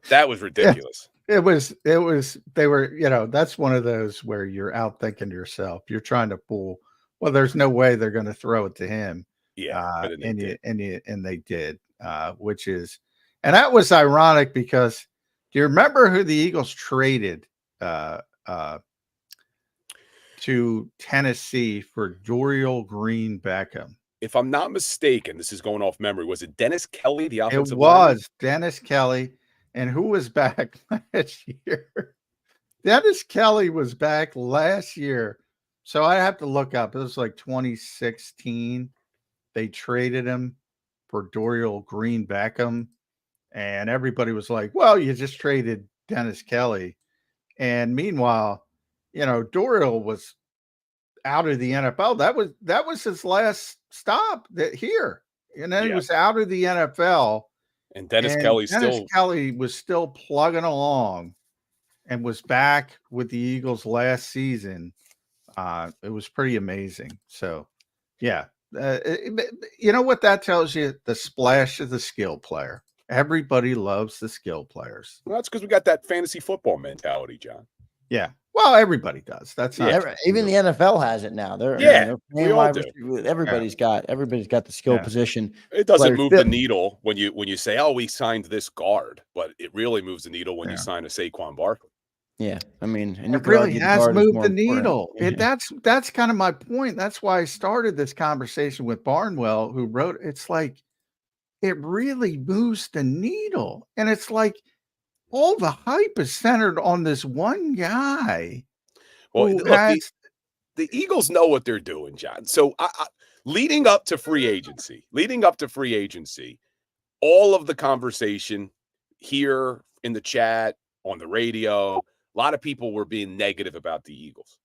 That was ridiculous.
It was, they were, that's one of those where you're out thinking to yourself, you're trying to pull, well, there's no way they're going to throw it to him.
Yeah.
And they did, which is, and that was ironic because do you remember who the Eagles traded to Tennessee for Dorial Green Beckham?
If I'm not mistaken, this is going off memory. Was it Dennis Kelly, the offensive
It was
lineman?
Dennis Kelly. And who was back last year? Dennis Kelly was back last year. So I have to look up. It was like 2016. They traded him for Dorial Green Beckham. And everybody was like, well, you just traded Dennis Kelly. And meanwhile, Dorial was out of the NFL. That was his last stop here. And then he was out of the NFL.
And Dennis Kelly
was still plugging along and was back with the Eagles last season. It was pretty amazing. So, yeah. You know what that tells you? The splash of the skill player. Everybody loves the skill players.
Well, that's because we got that fantasy football mentality, John.
Yeah. Well, everybody does. That's
even the NFL has it now. Everybody's got the skill position.
It doesn't move the needle when you say, "Oh, we signed this guard," but it really moves the needle when you sign a Saquon Barkley.
Yeah, I mean, and
it really has moved the needle. That's kind of my point. That's why I started this conversation with Barnwell, who wrote. It's like it really moves the needle, and it's like. All the hype is centered on this one guy.
Well, look, the Eagles know what they're doing, John. So leading up to free agency, all of the conversation here in the chat, on the radio, a lot of people were being negative about the Eagles.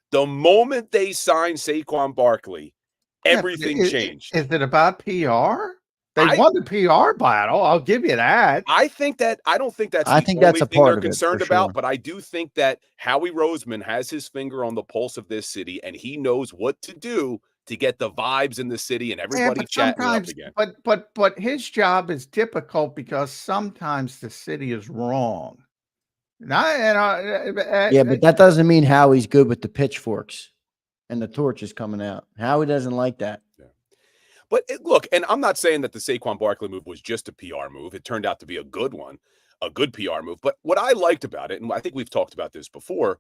The moment they signed Saquon Barkley, everything changed.
Is it about PR? They won the PR battle. I'll give you that.
I don't think that's the only thing they're concerned about, but I do think that Howie Roseman has his finger on the pulse of this city, and he knows what to do to get the vibes in the city and everybody chatting up again.
But his job is difficult because sometimes the city is wrong. But
that doesn't mean Howie's good with the pitchforks and the torches coming out. Howie doesn't like that.
But look, and I'm not saying that the Saquon Barkley move was just a PR move. It turned out to be a good one, a good PR move. But what I liked about it, and I think we've talked about this before,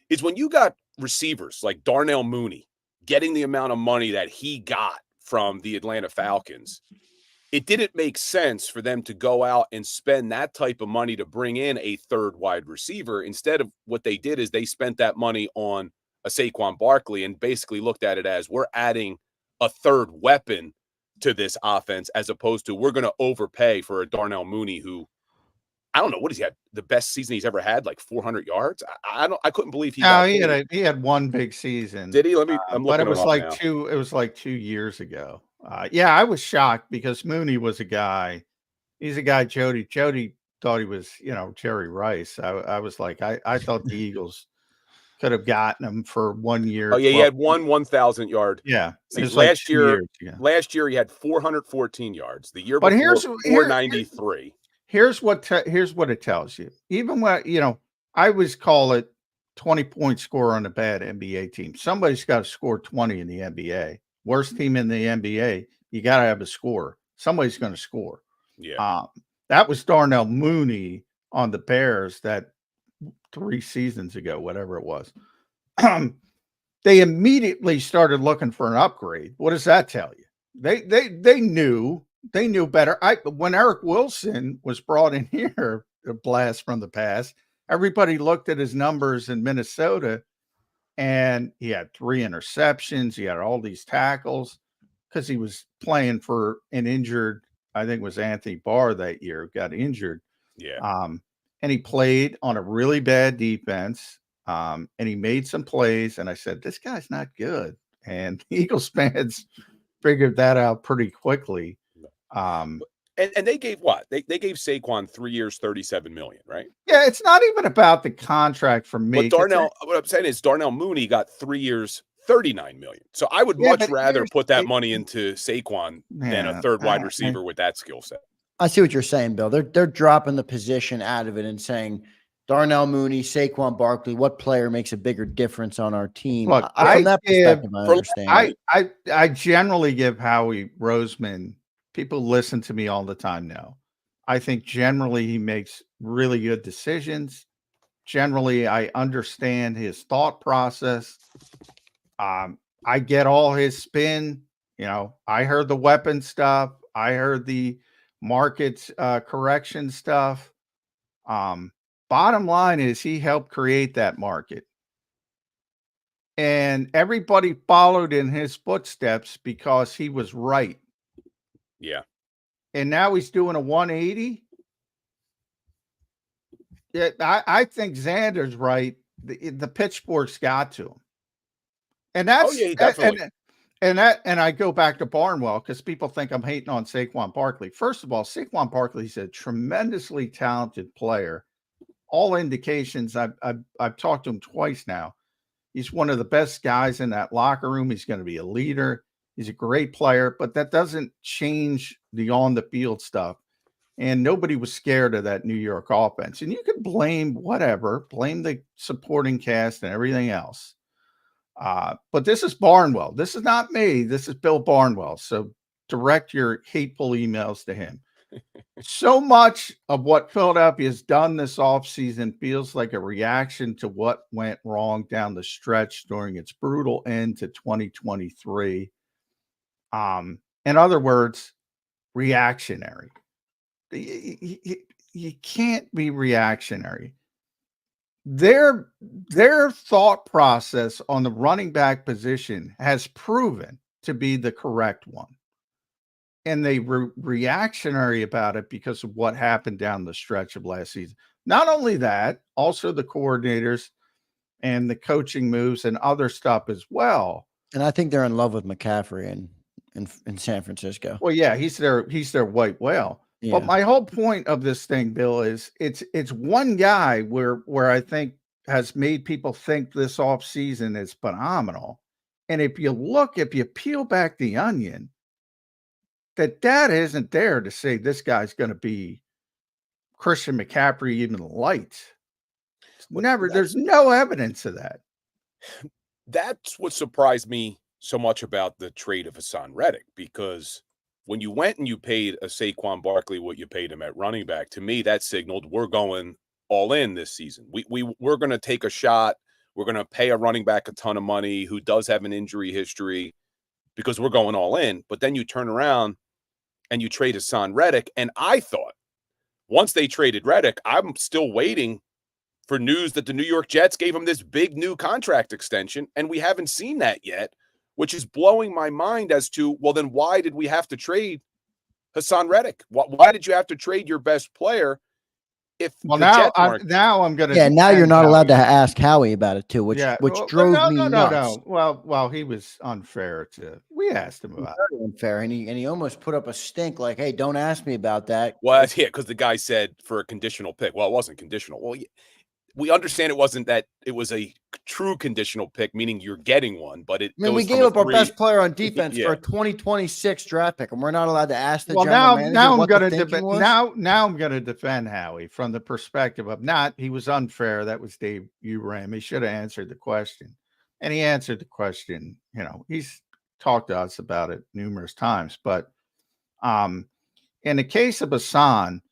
is when you got receivers like Darnell Mooney getting the amount of money that he got from the Atlanta Falcons, it didn't make sense for them to go out and spend that type of money to bring in a third wide receiver. Instead of what they did is they spent that money on a Saquon Barkley and basically looked at it as we're adding a third weapon to this offense, as opposed to we're going to overpay for a Darnell Mooney who, I don't know, what has he had? The best season he's ever had, like 400 yards. I couldn't believe he
had one big season.
Did he?
But it was like now. It was like 2 years ago. I was shocked because Mooney was a guy. He's a guy. Jody thought he was, Jerry Rice. I was like, I thought the Eagles could have gotten him for 1 year.
Oh yeah, he had 1,000 yard.
Yeah,
last year he had 414 yards. The year before, 493.
Here's what it tells you. Even when I always call it 20-point score on a bad NBA team. Somebody's got to score 20 in the NBA. Worst team in the NBA, you got to have a score. Somebody's going to score.
Yeah,
that was Darnell Mooney on the Bears that 3 seasons ago, whatever it was. They immediately started looking for an upgrade. What does that tell you? They knew better. When Eric Wilson was brought in here, a blast from the past, everybody looked at his numbers in Minnesota, and he had 3 interceptions. He had all these tackles because he was playing for an injured, I think it was Anthony Barr that year, got injured.
Yeah.
And he played on a really bad defense, and he made some plays. And I said, this guy's not good. And Eagles fans figured that out pretty quickly.
And they gave what? They gave Saquon 3 years, $37 million, right?
Yeah, it's not even about the contract for me.
But what I'm saying is Darnell Mooney got 3 years, $39 million. So I would much rather put that money into Saquon than a third wide receiver with that skill set.
I see what you're saying, Bill. They're dropping the position out of it and saying Darnell Mooney, Saquon Barkley, what player makes a bigger difference on our team?
Look,
From that perspective, I understand.
I generally give Howie Roseman, people listen to me all the time now. I think generally he makes really good decisions. Generally, I understand his thought process. I get all his spin. You know, I heard the weapon stuff. I heard the market correction stuff. Bottom line is he helped create that market. And everybody followed in his footsteps because he was right.
Yeah.
And now he's doing a 180. Yeah, I think Zander's right. The pitchfork's got to him. And that's
definitely.
And I go back to Barnwell because people think I'm hating on Saquon Barkley. First of all, Saquon Barkley's a tremendously talented player. All indications, I've talked to him twice now. He's one of the best guys in that locker room. He's going to be a leader. He's a great player, but that doesn't change the on the field stuff. And nobody was scared of that New York offense. And you can blame blame the supporting cast and everything else. But this is Barnwell. This is not me. This is Bill Barnwell. So direct your hateful emails to him. So much of what Philadelphia has done this offseason feels like a reaction to what went wrong down the stretch during its brutal end to 2023. In other words, reactionary. You can't be reactionary. Their thought process on the running back position has proven to be the correct one. And they were reactionary about it because of what happened down the stretch of last season. Not only that, also the coordinators and the coaching moves and other stuff as well.
And I think they're in love with McCaffrey in San Francisco.
Well, yeah, he's their white whale.
Yeah.
But my whole point of this thing, Bill, is it's one guy where I think has made people think this offseason is phenomenal. And if you peel back the onion, that isn't there to say this guy's going to be Christian McCaffrey even light. There's no evidence of that.
That's what surprised me so much about the trade of Hassan Reddick, because when you went and you paid a Saquon Barkley what you paid him at running back, to me that signaled we're going all in this season. We're going to take a shot. We're going to pay a running back a ton of money who does have an injury history because we're going all in. But then you turn around and you trade Hassan Reddick. And I thought once they traded Reddick, I'm still waiting for news that the New York Jets gave him this big new contract extension. And we haven't seen that yet, which is blowing my mind as to, well, then why did we have to trade Hassan Reddick? Why did you have to trade your best player?
Now I'm going to.
Yeah, now you're not allowed to ask Howie about it too, which drove me nuts.
No. Well, he was unfair we asked him about it.
Unfair, and he almost put up a stink like, "Hey, don't ask me about that."
Well, yeah, because the guy said for a conditional pick. Well, it wasn't conditional. Well, we understand it wasn't that. It was a true conditional pick, meaning you're getting one. But
we gave up our best player on defense for a 2026 draft pick, and we're not allowed to ask the general manager
now
what the thinking was?
Now I'm going to defend Howie from the perspective of he was unfair. That was Dave Uram. He should have answered the question, and he answered the question. You know, he's talked to us about it numerous times. But in the case of Hassan,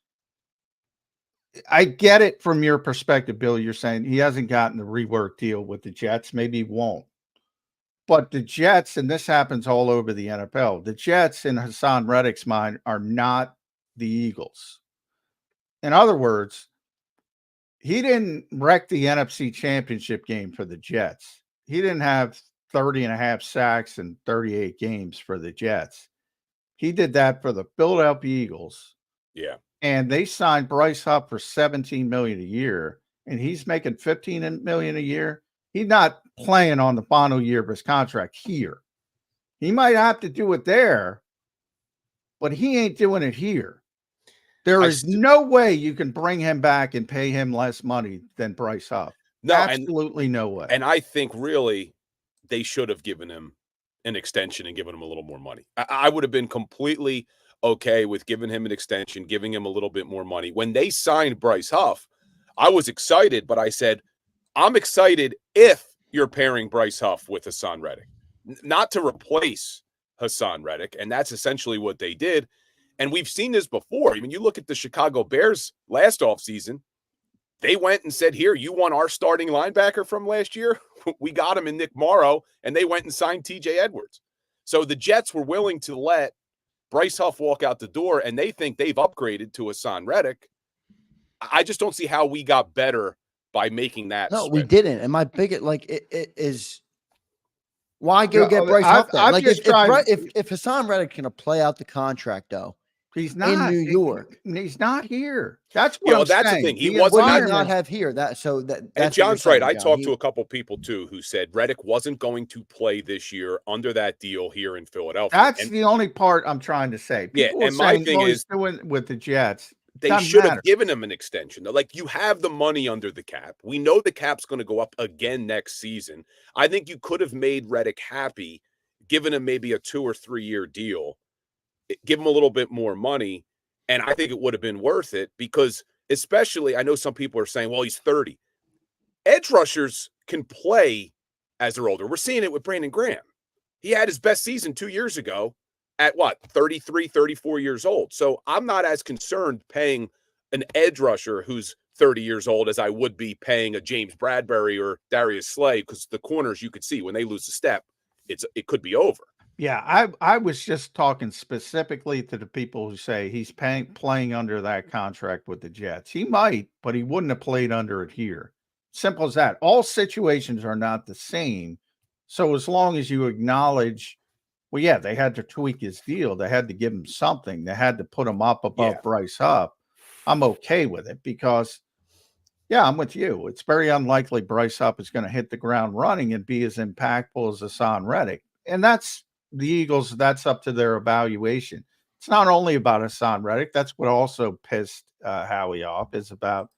I get it from your perspective, Bill. You're saying he hasn't gotten the rework deal with the Jets. Maybe he won't. But the Jets, and this happens all over the NFL, the Jets in Hassan Reddick's mind are not the Eagles. In other words, he didn't wreck the NFC Championship game for the Jets. He didn't have 30 and a half sacks in 38 games for the Jets. He did that for the Philadelphia Eagles.
Yeah.
And they signed Bryce Huff for $17 million a year, and he's making $15 million a year. He's not playing on the final year of his contract here. He might have to do it there, but he ain't doing it here. There is no way you can bring him back and pay him less money than Bryce Huff. No, absolutely no way.
And I think really they should have given him an extension and given him a little more money. I would have been completely okay with giving him an extension, giving him a little bit more money. When they signed Bryce Huff, I was excited, but I said, I'm excited if you're pairing Bryce Huff with Hassan Reddick, not to replace Hassan Reddick. And that's essentially what they did. And we've seen this before. I mean, you look at the Chicago Bears last offseason, they went and said, here, you want our starting linebacker from last year? We got him in Nick Morrow, and they went and signed TJ Edwards. So the Jets were willing to let Bryce Huff walk out the door, and they think they've upgraded to Hassan Reddick. I just don't see how we got better by making that.
No,
switch.
we didn't. And my biggest, it is, why go get Bryce Huff then?
I've
Like
just tried-
if Hassan Reddick can play out the contract though,
He's not
in New York.
He's not here. That's what I'm
that's
saying.
the thing. He
what
wasn't.
did not have here. That's
And
what you're
John's
saying,
right. I
John.
talked to a couple people too who said Reddick wasn't going to play this year under that deal here in Philadelphia.
That's
and
the only part I'm trying to say.
Yeah,
People are
and my
saying,
thing
he's
is-
doing with the Jets.
they
Doesn't
should
matter.
have given him an extension. Like, you have the money under the cap. We know the cap's going to go up again next season. I think you could have made Reddick happy, given him maybe a 2 or 3 year deal, give him a little bit more money. And I think it would have been worth it because, especially, I know some people are saying, well, he's 30. Edge rushers can play as they're older. We're seeing it with Brandon Graham. He had his best season 2 years ago at 33, 34 years old. So I'm not as concerned paying an edge rusher who's 30 years old as I would be paying a James Bradberry or Darius Slay, because the corners, you could see when they lose a step, it could be over.
Yeah, I was just talking specifically to the people who say he's playing under that contract with the Jets. He might, but he wouldn't have played under it here. Simple as that. All situations are not the same. So as long as you acknowledge, well, yeah, they had to tweak his deal. They had to give him something. They had to put him up above Bryce Huff. I'm okay with it because, yeah, I'm with you. It's very unlikely Bryce Huff is going to hit the ground running and be as impactful as Hassan Reddick. And that's the Eagles. That's up to their evaluation. It's not only about Hassan Reddick. That's what also pissed Howie off. Is about,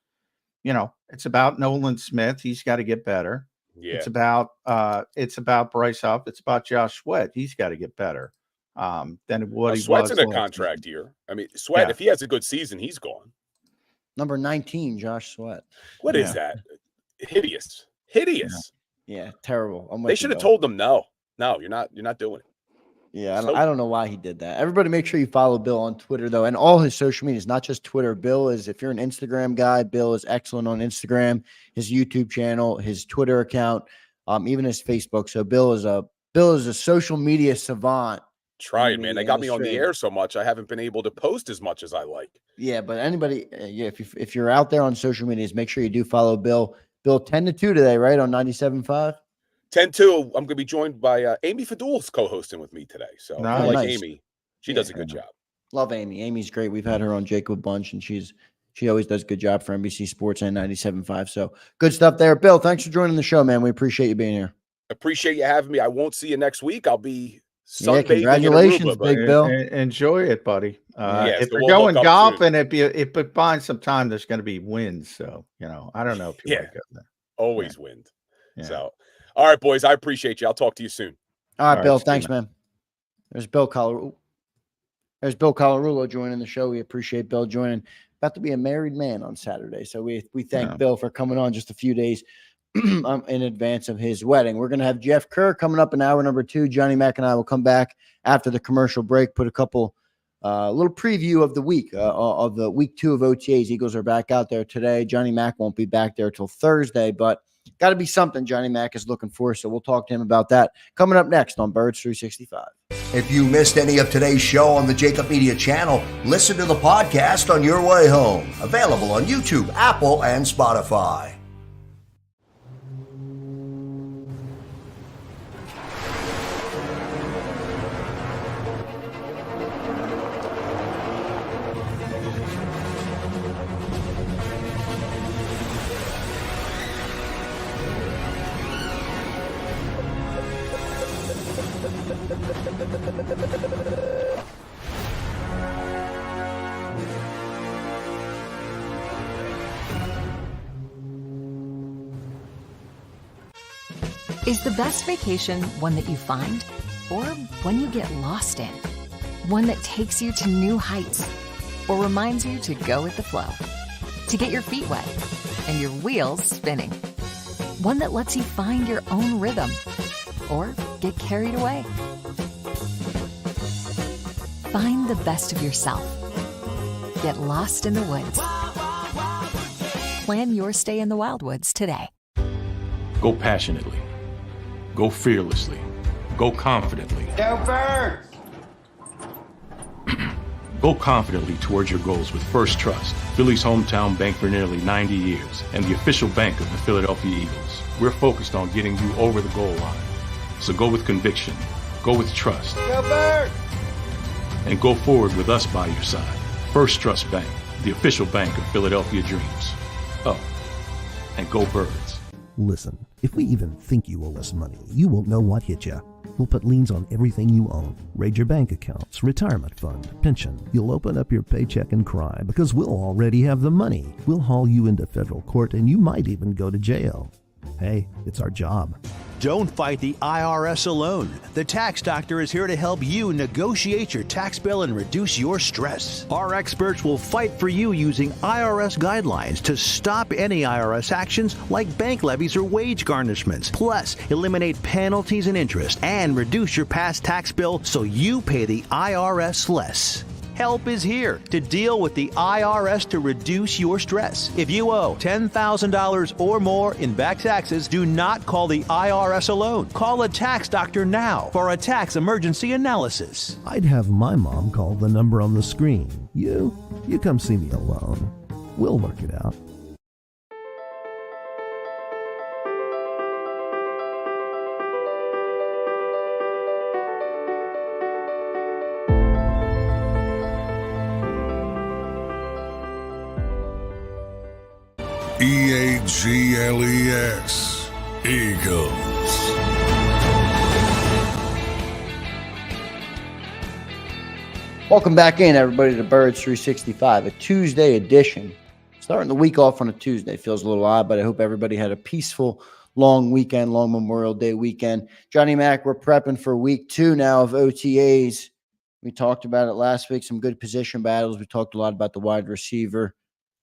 it's about Nolan Smith. He's got to get better.
Yeah.
It's about Bryce Huff. It's about Josh Sweat. He's got to get better than what he
Sweat's
was
in a
last
contract
season.
year. I mean, Sweat,
Yeah.
if he has a good season, he's gone.
Number 19, Josh Sweat.
What is that? Hideous.
Yeah, terrible.
They should have told him no. No, you're not doing it.
Yeah, I don't know why he did that. Everybody make sure you follow Bill on Twitter, though, and all his social medias, not just Twitter. Bill is, if you're an Instagram guy, Bill is excellent on Instagram, his YouTube channel, his Twitter account, even his Facebook. So Bill is a social media savant.
Trying, man. They got me on the air so much, I haven't been able to post as much as I like.
Yeah, but anybody, if you're out there on social medias, make sure you do follow Bill. Bill, 10 to 2 today, right, on 97.5?
10-2, I'm going to be joined by Amy Fadul's co-hosting with me today. So I like
Nice.
Amy. She does a good job.
Love Amy. Amy's great. We've had her on JAKIB a bunch, and she always does a good job for NBC Sports and 97.5. So good stuff there. Bill, thanks for joining the show, man. We appreciate you being here.
Appreciate you having me. I won't see you next week. I'll be sunbathing
congratulations,
in Aruba,
Big Bill.
Enjoy it, buddy. If
so
you're
we'll
going
hook up
golfing, if it binds some time, there's going to be winds. So, I don't know if you want to go there.
Always wind.
Yeah.
So, all right, boys. I appreciate you. I'll talk to you soon.
All right, Bill. Thanks, man. There's Bill Colarulo. There's Bill Colarulo joining the show. We appreciate Bill joining. About to be a married man on Saturday. So we thank Bill for coming on just a few days in advance of his wedding. We're going to have Jeff Kerr coming up in hour number 2. Johnny Mac and I will come back after the commercial break, put a couple little preview of the week, of the week 2 of OTAs. Eagles are back out there today. Johnny Mac won't be back there till Thursday, but got to be something Johnny Mac is looking for. So we'll talk to him about that coming up next on Birds 365.
If you missed any of today's show on the JAKIB Media channel, listen to the podcast on your way home. Available on YouTube, Apple, and Spotify.
Is the best vacation one that you find or one you get lost in? One that takes you to new heights or reminds you to go with the flow, to get your feet wet and your wheels spinning. One that lets you find your own rhythm or get carried away. Find the best of yourself. Get lost in the woods. Plan your stay in the Wildwoods today.
Go passionately. Go fearlessly. Go confidently.
Go Birds!
Go confidently towards your goals with First Trust, Philly's hometown bank for nearly 90 years, and the official bank of the Philadelphia Eagles. We're focused on getting you over the goal line. So go with conviction, go with trust,
Go Birds!
and go forward with us by your side. First Trust Bank, the official bank of Philadelphia dreams. Oh, and go Birds.
Listen, if we even think you owe us money, you won't know what hit you. We'll put liens on everything you own. Raid your bank accounts, retirement fund, pension. You'll open up your paycheck and cry because we'll already have the money. We'll haul you into federal court and you might even go to jail. Hey, it's our job.
Don't fight the IRS alone. The Tax Doctor is here to help you negotiate your tax bill and reduce your stress. Our experts will fight for you using IRS guidelines to stop any IRS actions like bank levies or wage garnishments. Plus, eliminate penalties and interest and reduce your past tax bill so you pay the IRS less. Help is here to deal with the IRS to reduce your stress. If you owe $10,000 or more in back taxes, do not call the IRS alone. Call a tax doctor now for a tax emergency analysis.
I'd have my mom call the number on the screen. You come see me alone. We'll work it out.
EAGLES, Eagles.
Welcome back in, everybody, to Birds 365, a Tuesday edition. Starting the week off on a Tuesday feels a little odd, but I hope everybody had a peaceful, long weekend, long Memorial Day weekend. Johnny Mac, we're prepping for week 2 now of OTAs. We talked about it last week, some good position battles. We talked a lot about the wide receiver.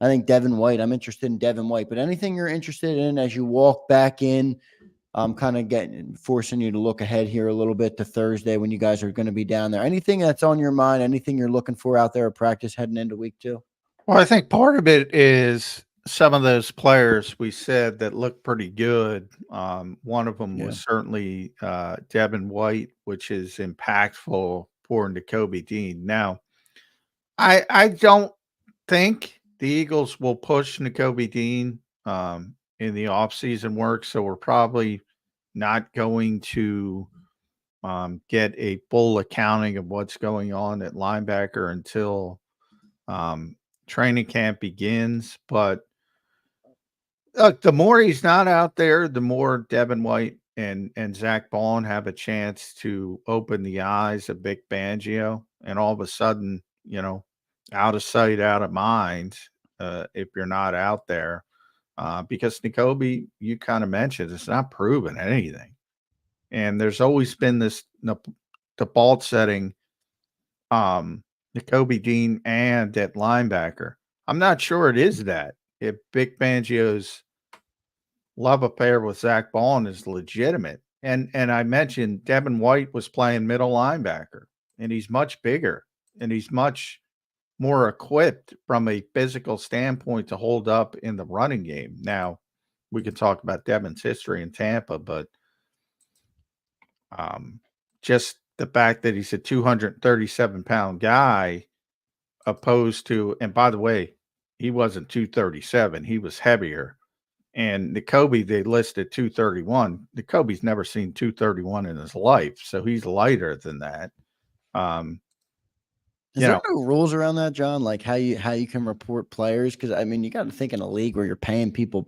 I think Devin White, I'm interested in Devin White, but anything you're interested in as you walk back in, I'm kind of forcing you to look ahead here a little bit to Thursday when you guys are going to be down there. Anything that's on your mind, anything you're looking for out there at practice heading into week 2?
Well, I think part of it is some of those players we said that looked pretty good. One of them was certainly Devin White, which is impactful for Nakobe Dean. Now, I don't think the Eagles will push Nakobe Dean in the offseason work, so we're probably not going to get a full accounting of what's going on at linebacker until training camp begins. But look, the more he's not out there, the more Devin White and Zach Bond have a chance to open the eyes of Vic Fangio, and all of a sudden, out of sight, out of mind, if you're not out there. Because Nakobe, you kind of mentioned, it's not proven anything. And there's always been this default setting, Nakobe Dean and at linebacker. I'm not sure it is that. If Vic Fangio's love affair with Zach Bond is legitimate. And I mentioned Devin White was playing middle linebacker, and he's much bigger, and he's much more equipped from a physical standpoint to hold up in the running game. Now, we can talk about Devin's history in Tampa, but just the fact that he's a 237-pound guy opposed to, and by the way, he wasn't 237, he was heavier. And Nakobe, they listed 231. Nakobe's never seen 231 in his life, so he's lighter than that.
Is there no rules around that, John? Like how you can report players? Because I mean, you got to think in a league where you're paying people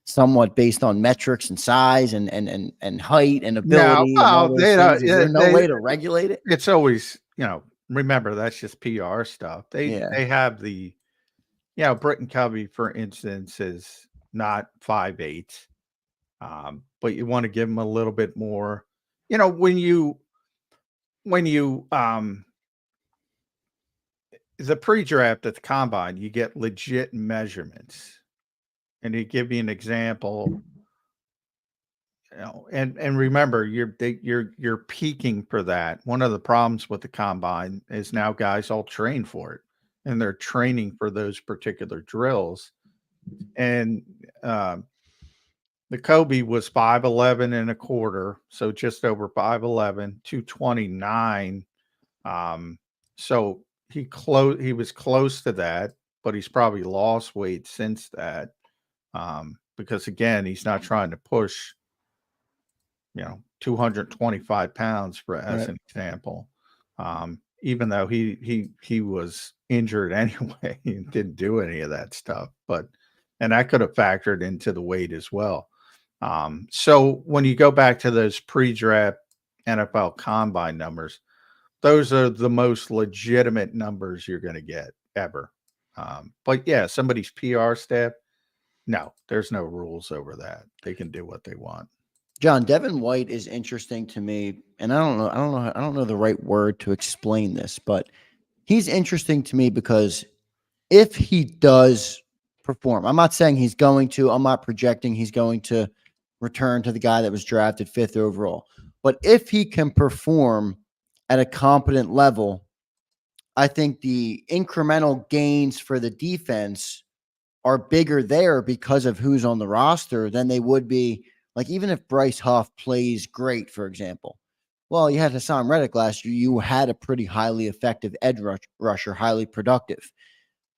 somewhat based on metrics and size and height and ability. Is there no way to regulate it?
It's always, remember that's just PR stuff. They have the, Britton Covey, for instance, is not 5'8", but you want to give him a little bit more. When you the pre-draft at the combine, you get legit measurements. And to give you an example, and remember, you're peaking for that. One of the problems with the combine is now guys all train for it, and they're training for those particular drills. And the Kobe was 5'11" and a quarter, so just over 5'11", 229. So he was close to that, but he's probably lost weight since that. Because again, he's not trying to push, 225 pounds as an example. Even though he was injured anyway, he didn't do any of that stuff, and that could have factored into the weight as well. So when you go back to those pre-draft NFL combine numbers, those are the most legitimate numbers you're going to get ever. But yeah, somebody's PR staff, no, there's no rules over that. They can do what they want.
John, Devin White is interesting to me, and I don't know the right word to explain this, but he's interesting to me because if he does perform, I'm not saying he's going to, I'm not projecting he's going to return to the guy that was drafted 5th overall, but if he can perform at a competent level, I think the incremental gains for the defense are bigger there because of who's on the roster than they would be. Like, even if Bryce Huff plays great, for example, well, you had Hassan Reddick last year. You had a pretty highly effective edge rusher, highly productive.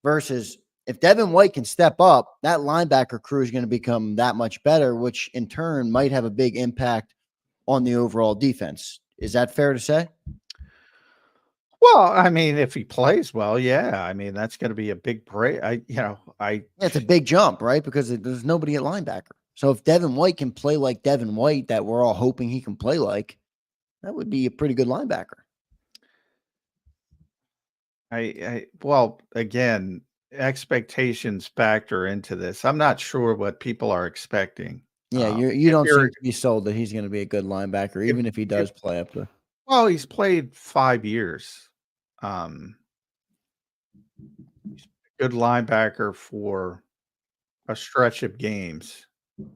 Versus if Devin White can step up, that linebacker crew is going to become that much better, which in turn might have a big impact on the overall defense. Is that fair to say?
Well, I mean, if he plays well, yeah. I mean, that's going to be a big break.
It's a big jump, right? Because there's nobody at linebacker. So if Devin White can play like Devin White, that we're all hoping he can play like, that would be a pretty good linebacker.
Well, again, expectations factor into this. I'm not sure what people are expecting.
Yeah, you don't seem to be sold that he's going to be a good linebacker, even if he does play up there.
Well, he's played 5 years. He's a good linebacker for a stretch of games. If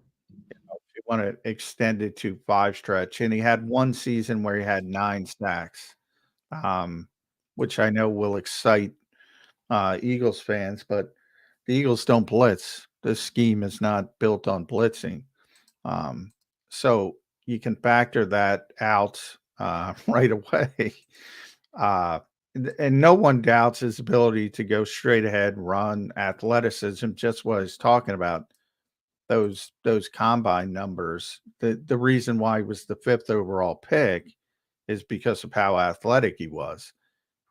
you want to extend it to 5 stretch, and he had one season where he had 9 sacks, which I know will excite Eagles fans, but the Eagles don't blitz. This scheme is not built on blitzing. So you can factor that out right away. And no one doubts his ability to go straight ahead, run, athleticism, just what I was talking about, those combine numbers. The reason why he was the 5th overall pick is because of how athletic he was.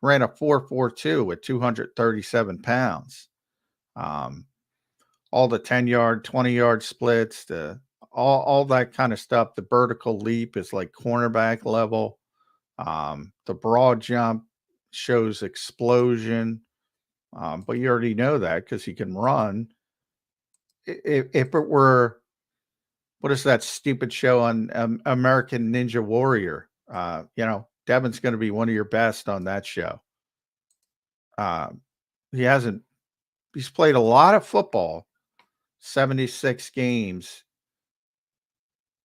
Ran a 4.42 at 237 pounds. All the 10-yard, 20-yard splits, all that kind of stuff. The vertical leap is like cornerback level. The broad jump shows explosion. But you already know that because he can run. If it were, what is that stupid show on American Ninja Warrior? Devin's going to be one of your best on that show. He's played a lot of football, 76 games,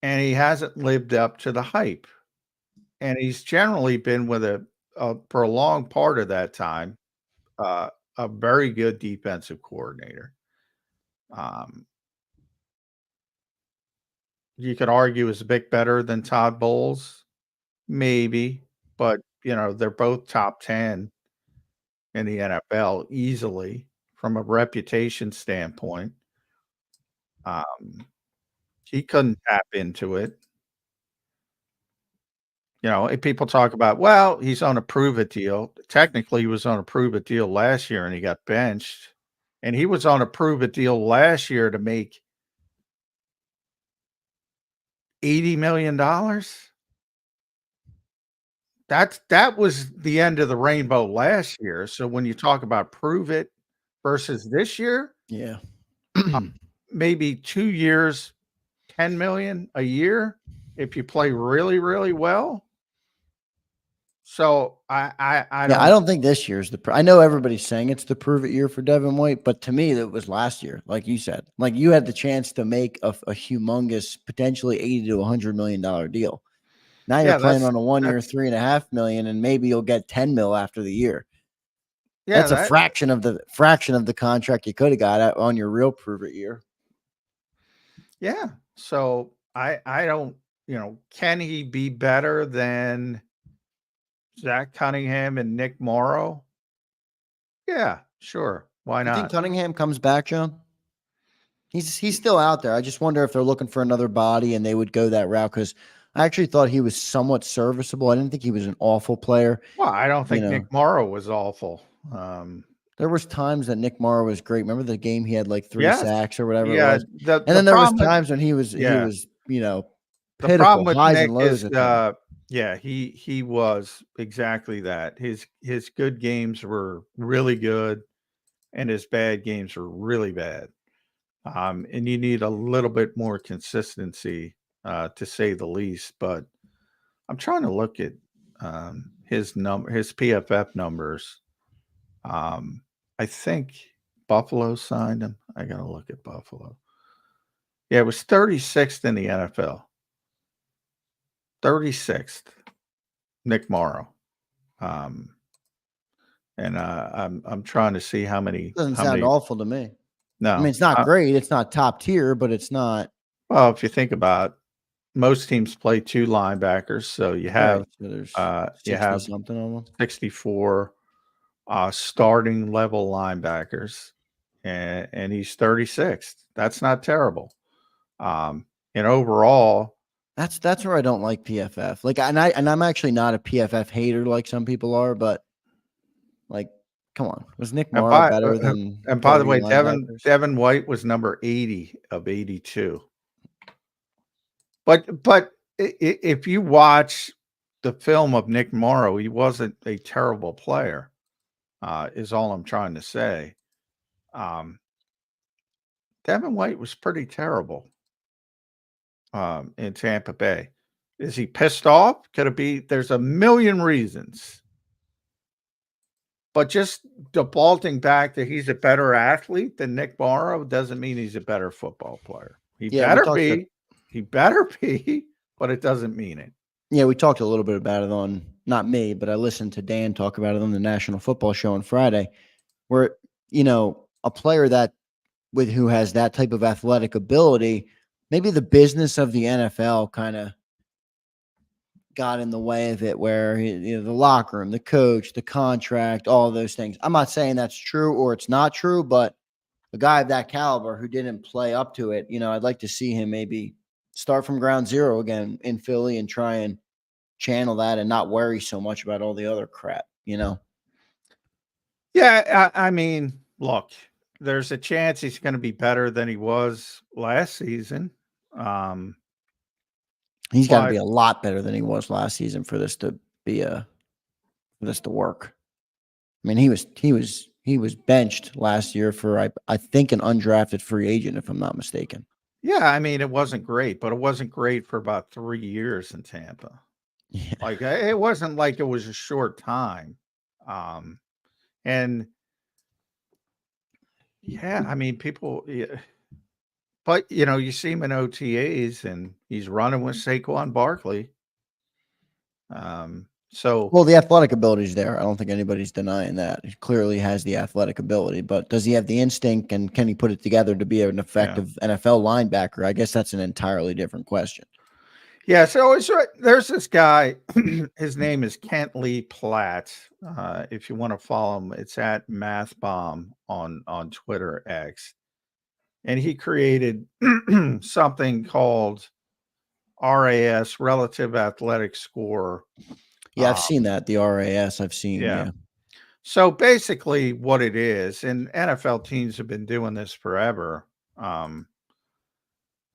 and he hasn't lived up to the hype. And he's generally been with for a long part of that time, a very good defensive coordinator. You could argue is a bit better than Todd Bowles, maybe, but they're both top 10 in the NFL easily from a reputation standpoint. He couldn't tap into it. If people talk about, well, he's on a prove-it deal. Technically, he was on a prove-it deal last year, and he got benched. And he was on a prove-it deal last year to make $80 million. That was the end of the rainbow last year. So when you talk about prove-it versus this year,
yeah,
maybe 2 years, $10 million a year if you play really, really well. So
I don't think this year's I know everybody's saying it's the prove it year for Devin White, but to me, that was last year. Like you said, like you had the chance to make a humongous, potentially $80 to $100 million deal. Now you're playing on a 1 year, $3.5 million, and maybe you'll get 10 mil after the year.
Yeah,
that's a fraction of the contract you could have got on your real prove it year.
Yeah. So I don't, can he be better than Zach Cunningham and Nick Morrow? Yeah, sure. Why not?
You think Cunningham comes back, John? He's still out there. I just wonder if they're looking for another body and they would go that route, because I actually thought he was somewhat serviceable. I didn't think he was an awful player.
Well, I don't think Nick Morrow was awful.
There was times that Nick Morrow was great. Remember the game he had like 3 sacks or whatever it was? And then there was times when he was pitiful,
the problem with
highs
Nick
and lows.
he was exactly that. His good games were really good, and his bad games were really bad. And you need a little bit more consistency, to say the least. But I'm trying to look at his PFF numbers. I think Buffalo signed him. I got to look at Buffalo. Yeah, it was 36th in the NFL. 36th, Nick Morrow. And I'm trying to see how many.
Doesn't sound awful to me.
No,
I mean, it's not great. It's not top tier, but it's not.
Well, if you think about it, most teams play 2 linebackers, so you have
you have something on them.
64 starting level linebackers, and he's 36th. That's not terrible. And overall,
that's where I don't like PFF. Like, and I'm actually not a PFF hater like some people are, but like, come on, was Nick Morrow better than?
And by the way, Devin White was number 80 of 82. But if you watch the film of Nick Morrow, he wasn't a terrible player. Is all I'm trying to say. Devin White was pretty terrible in Tampa Bay. Is he pissed off? Could it be? There's a million reasons. But just defaulting back that he's a better athlete than Nick Morrow doesn't mean he's a better football player. He better be. He better be, but it doesn't mean it.
Yeah, we talked a little bit about it on, not me, but I listened to Dan talk about it on the National Football Show on Friday, where, a player who has that type of athletic ability, maybe the business of the NFL kind of got in the way of it, where the locker room, the coach, the contract, all those things. I'm not saying that's true or it's not true, but a guy of that caliber who didn't play up to it, I'd like to see him maybe start from ground zero again in Philly and try and channel that and not worry so much about all the other crap,
Yeah, I mean, look, there's a chance he's going to be better than he was last season.
He's got to be a lot better than he was last season for this to be for this to work. I mean, he was benched last year for I think an undrafted free agent, if I'm not mistaken.
Yeah, I mean, it wasn't great, but it wasn't great for about 3 years in Tampa. Yeah. Like, it wasn't like it was a short time. And yeah, I mean, people, but you see him in OTAs and he's running with Saquon Barkley. Well,
the athletic ability is there. I don't think anybody's denying that. He clearly has the athletic ability, but does he have the instinct and can he put it together to be an effective NFL linebacker? I guess that's an entirely different question.
Yeah. So there's this guy, his name is Kent Lee Platt. If you want to follow him, it's at MathBomb on Twitter X. And he created something called RAS, Relative Athletic Score.
Yeah, I've seen that. The RAS I've seen. Yeah.
So basically what it is, and NFL teams have been doing this forever.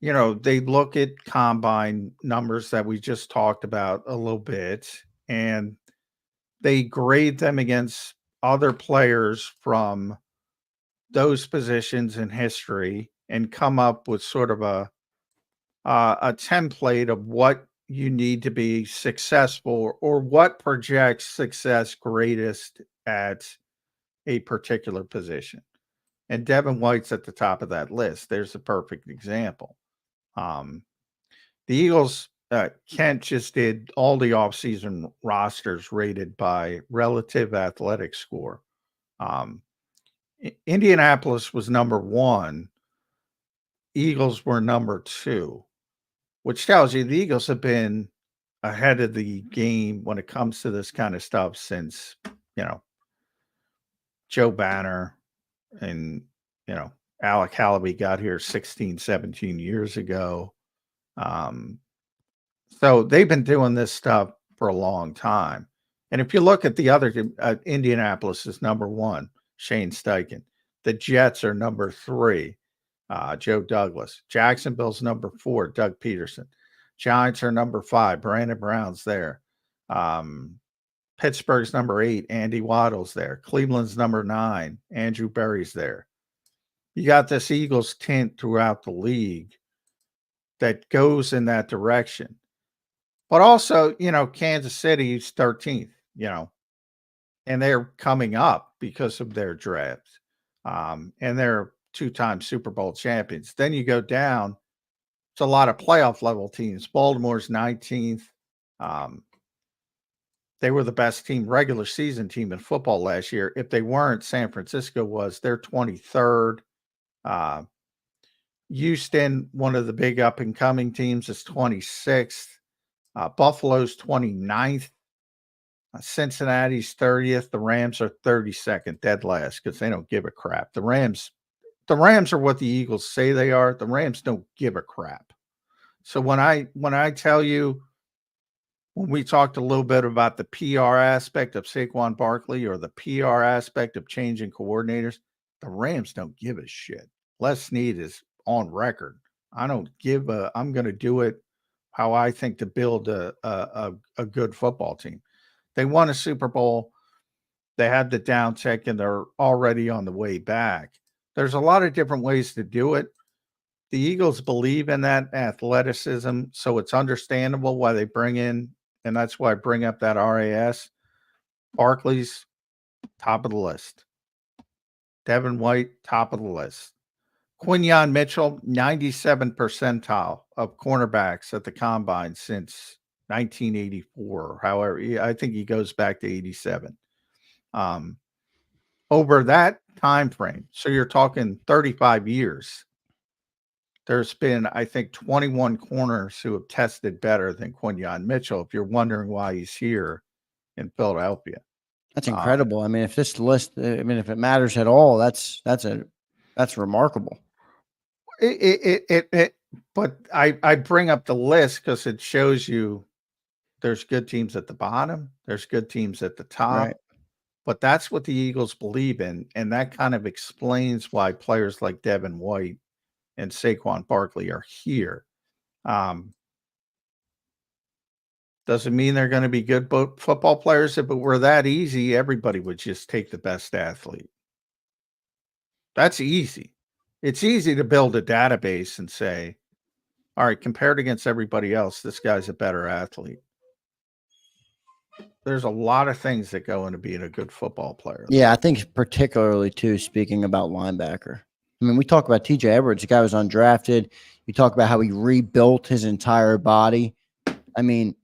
They look at combine numbers that we just talked about a little bit, and they grade them against other players from those positions in history and come up with sort of a template of what you need to be successful, or what projects success greatest at a particular position. And Devin White's at the top of that list. There's a perfect example. The Eagles, Kent just did all the offseason rosters rated by relative athletic score. Indianapolis was number 1. Eagles were number 2, which tells you the Eagles have been ahead of the game when it comes to this kind of stuff since, Joe Banner and, Alec Hallaby got here 16, 17 years ago. So they've been doing this stuff for a long time. And if you look at the other, Indianapolis is number 1, Shane Steichen. The Jets are number 3, Joe Douglas. Jacksonville's number 4, Doug Peterson. Giants are number 5, Brandon Brown's there. Pittsburgh's number 8, Andy Waddle's there. Cleveland's number 9, Andrew Berry's there. You got this Eagles tint throughout the league that goes in that direction. But also, Kansas City's 13th, and they're coming up because of their drafts. And they're 2-time Super Bowl champions. Then you go down, it's a lot of playoff level teams. Baltimore's 19th. They were the best regular season team in football last year. If they weren't, San Francisco was. They're 23rd. Houston, one of the big up-and-coming teams, is 26th. Buffalo's 29th. Cincinnati's 30th. The Rams are 32nd, dead last, because they don't give a crap. The Rams are what the Eagles say they are. The Rams don't give a crap. So when I tell you, when we talked a little bit about the PR aspect of Saquon Barkley or the PR aspect of changing coordinators, the Rams don't give a shit. Les Snead is on record. I'm going to do it how I think to build a good football team. They won a Super Bowl. They had the down tick, and they're already on the way back. There's a lot of different ways to do it. The Eagles believe in that athleticism, so it's understandable why they bring in, and that's why I bring up that RAS. Barkley's top of the list. Devin White, top of the list. Quinyon Mitchell, 97th percentile of cornerbacks at the combine since 1984. However, I think he goes back to 87. Over that time frame, so you're talking 35 years, there's been, I think, 21 corners who have tested better than Quinyon Mitchell, if you're wondering why he's here in Philadelphia.
That's incredible. I mean, if this list, if it matters at all, that's remarkable.
But I bring up the list because it shows you there's good teams at the bottom, there's good teams at the top.
Right.
But that's what the Eagles believe in, and that kind of explains why players like Devin White and Saquon Barkley are here. Doesn't mean they're going to be good football players. If it were that easy, everybody would just take the best athlete. That's easy. It's easy to build a database and say, all right, compared against everybody else, this guy's a better athlete. There's a lot of things that go into being a good football player.
Yeah, I think particularly, too, speaking about linebacker. I mean, we talk about TJ Edwards. The guy was undrafted. You talk about how he rebuilt his entire body. I mean,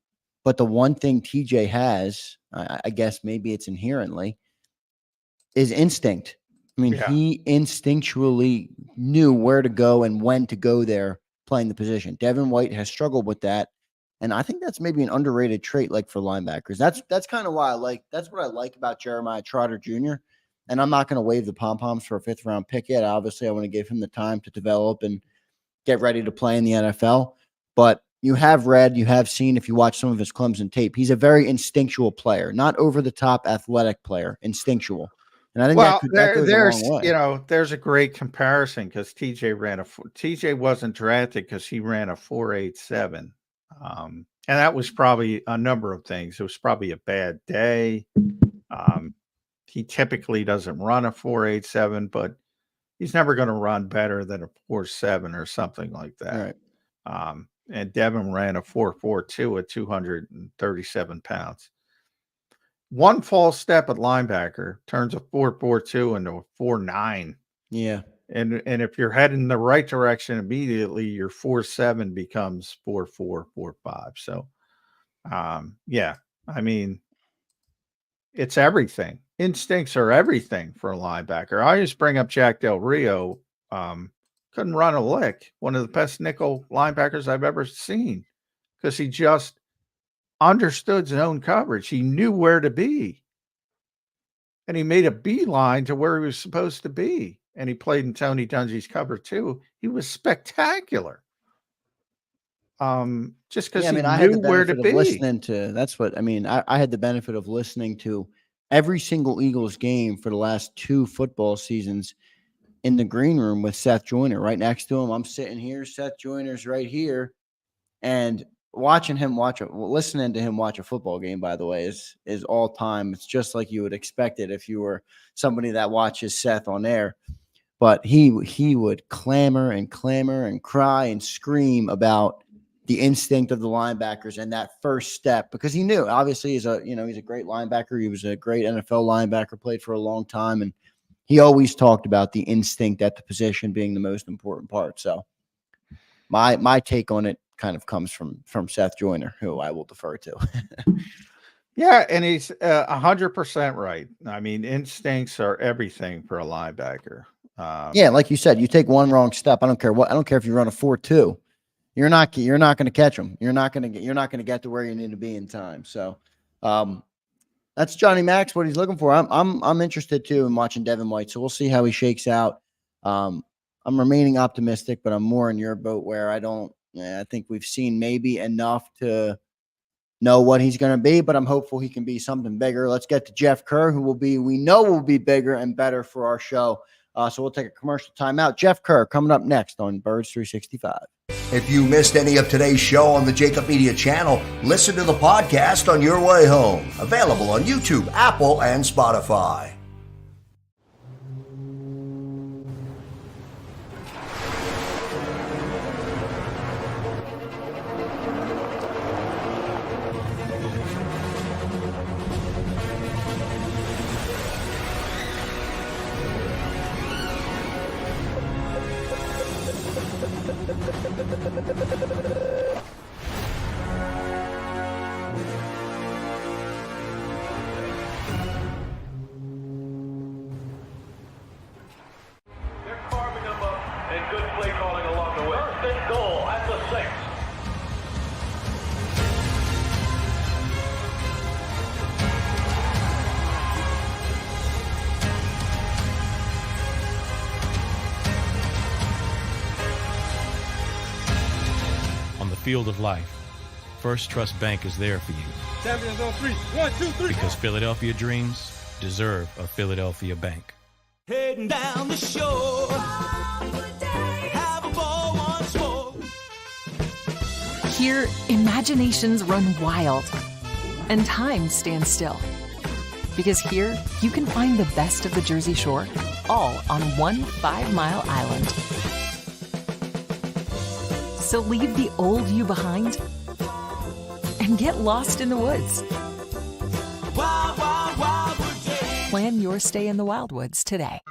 but the one thing TJ has, I guess maybe it's inherently, is instinct. I mean, He instinctually knew where to go and when to go there playing the position. Devin White has struggled with that. And I think that's maybe an underrated trait, like for linebackers. That's kind of why that's what I like about Jeremiah Trotter Jr. And I'm not going to wave the pom-poms for a 5th round pick yet. Obviously, I want to give him the time to develop and get ready to play in the NFL. But you have seen, if you watch some of his Clemson tape, he's a very instinctual player, not over the top athletic player, instinctual. And I think that goes a long way.
There's a great comparison because TJ wasn't drafted because he ran a 4.87. And that was probably a number of things. It was probably a bad day. He typically doesn't run a 4.87, but he's never going to run better than a 4.7 or something like that.
Right.
and Devin ran a 4.42 at 237 pounds. One false step at linebacker turns a 4.42 into a 4.9.
Yeah.
And if you're heading the right direction immediately, your 4.7 becomes 4.4, 4.5. So, yeah, I mean, it's everything. Instincts are everything for a linebacker. I just bring up Jack Del Rio. Couldn't run a lick. One of the best nickel linebackers I've ever seen, because he just understood zone coverage. He knew where to be, and he made a beeline to where he was supposed to be. And he played in Tony Dungy's cover too. He was spectacular. Just because he knew where to be.
Listening to I had the benefit of listening to every single Eagles game for the last 2 football seasons in the green room with Seth Joyner right next to him. I'm sitting here, Seth Joyner's right here, and listening to him watch a football game, by the way, is all time. It's just like you would expect it if you were somebody that watches Seth on air. But he would clamor and cry and scream about the instinct of the linebackers and that first step, because he knew, obviously, he's a great linebacker. He was a great NFL linebacker, played for a long time, and he always talked about the instinct at the position being the most important part. So my take on it kind of comes from Seth Joyner, who I will defer to.
Yeah, and he's 100% right. I mean, instincts are everything for a linebacker.
Yeah, like you said, you take one wrong step. I don't care if you run a 4.2. You're not going to catch them. You're not going to get to where you need to be in time. So, that's Johnny Max, what he's looking for. I'm interested too in watching Devin White. So we'll see how he shakes out. I'm remaining optimistic, but I'm more in your boat where I think we've seen maybe enough to know what he's going to be, but I'm hopeful he can be something bigger. Let's get to Jeff Kerr, who will be bigger and better for our show. So we'll take a commercial timeout. Jeff Kerr coming up next on Birds 365.
If you missed any of today's show on the JAKIB Media channel, listen to the podcast on your way home. Available on YouTube, Apple, and Spotify.
Field of life, First Trust Bank is there for you.
Champions on 3. 1, 2, 3.
Because Philadelphia dreams deserve a Philadelphia bank.
Heading down the shore. Have a ball once more.
Here, imaginations run wild and time stands still. Because here, you can find the best of the Jersey Shore, all on one 5-mile island. So leave the old you behind and get lost in the woods.
Wild, wild, wildwood day.
Plan your stay in the Wildwoods today.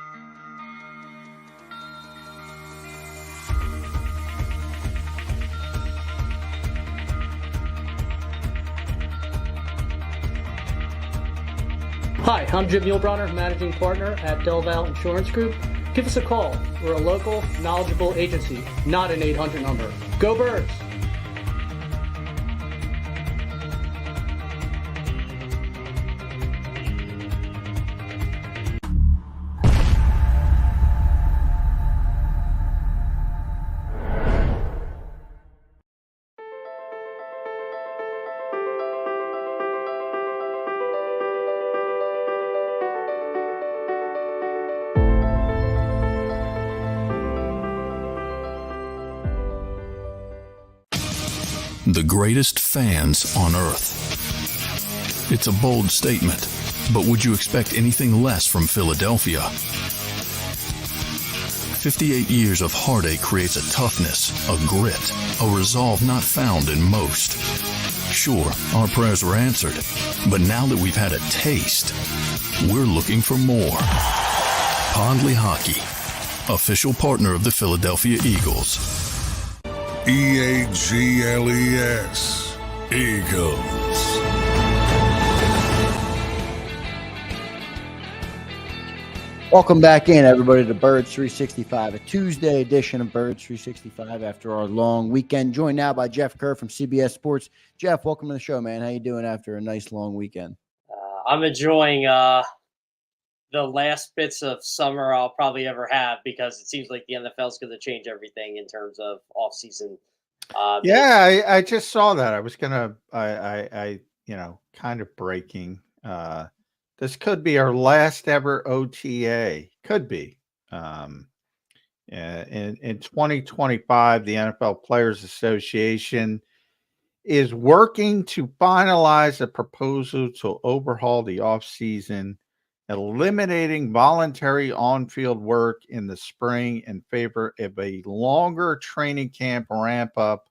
Hi, I'm Jim Muehlbronner, Managing Partner at Del Valle Insurance Group. Give us a call. We're a local, knowledgeable agency, not an 800 number. Go Birds!
The greatest fans on earth. It's a bold statement, but would you expect anything less from Philadelphia? 58 years of heartache creates a toughness, a grit, a resolve not found in most. Sure, our prayers were answered, but now that we've had a taste, we're looking for more. Pondley Hockey, official partner of the Philadelphia Eagles.
EAGLES, Eagles.
Welcome back in, everybody, to Birds 365, a Tuesday edition of Birds 365 after our long weekend. Joined now by Jeff Kerr from CBS Sports. Jeff, welcome to the show, man. How you doing after a nice long weekend?
I'm enjoying the last bits of summer I'll probably ever have, because it seems like the NFL is going to change everything in terms of off-season.
Yeah, I just saw that. I was gonna, kind of breaking. This could be our last ever OTA. Could be. In 2025, the NFL Players Association is working to finalize a proposal to overhaul the offseason, eliminating voluntary on-field work in the spring in favor of a longer training camp ramp-up,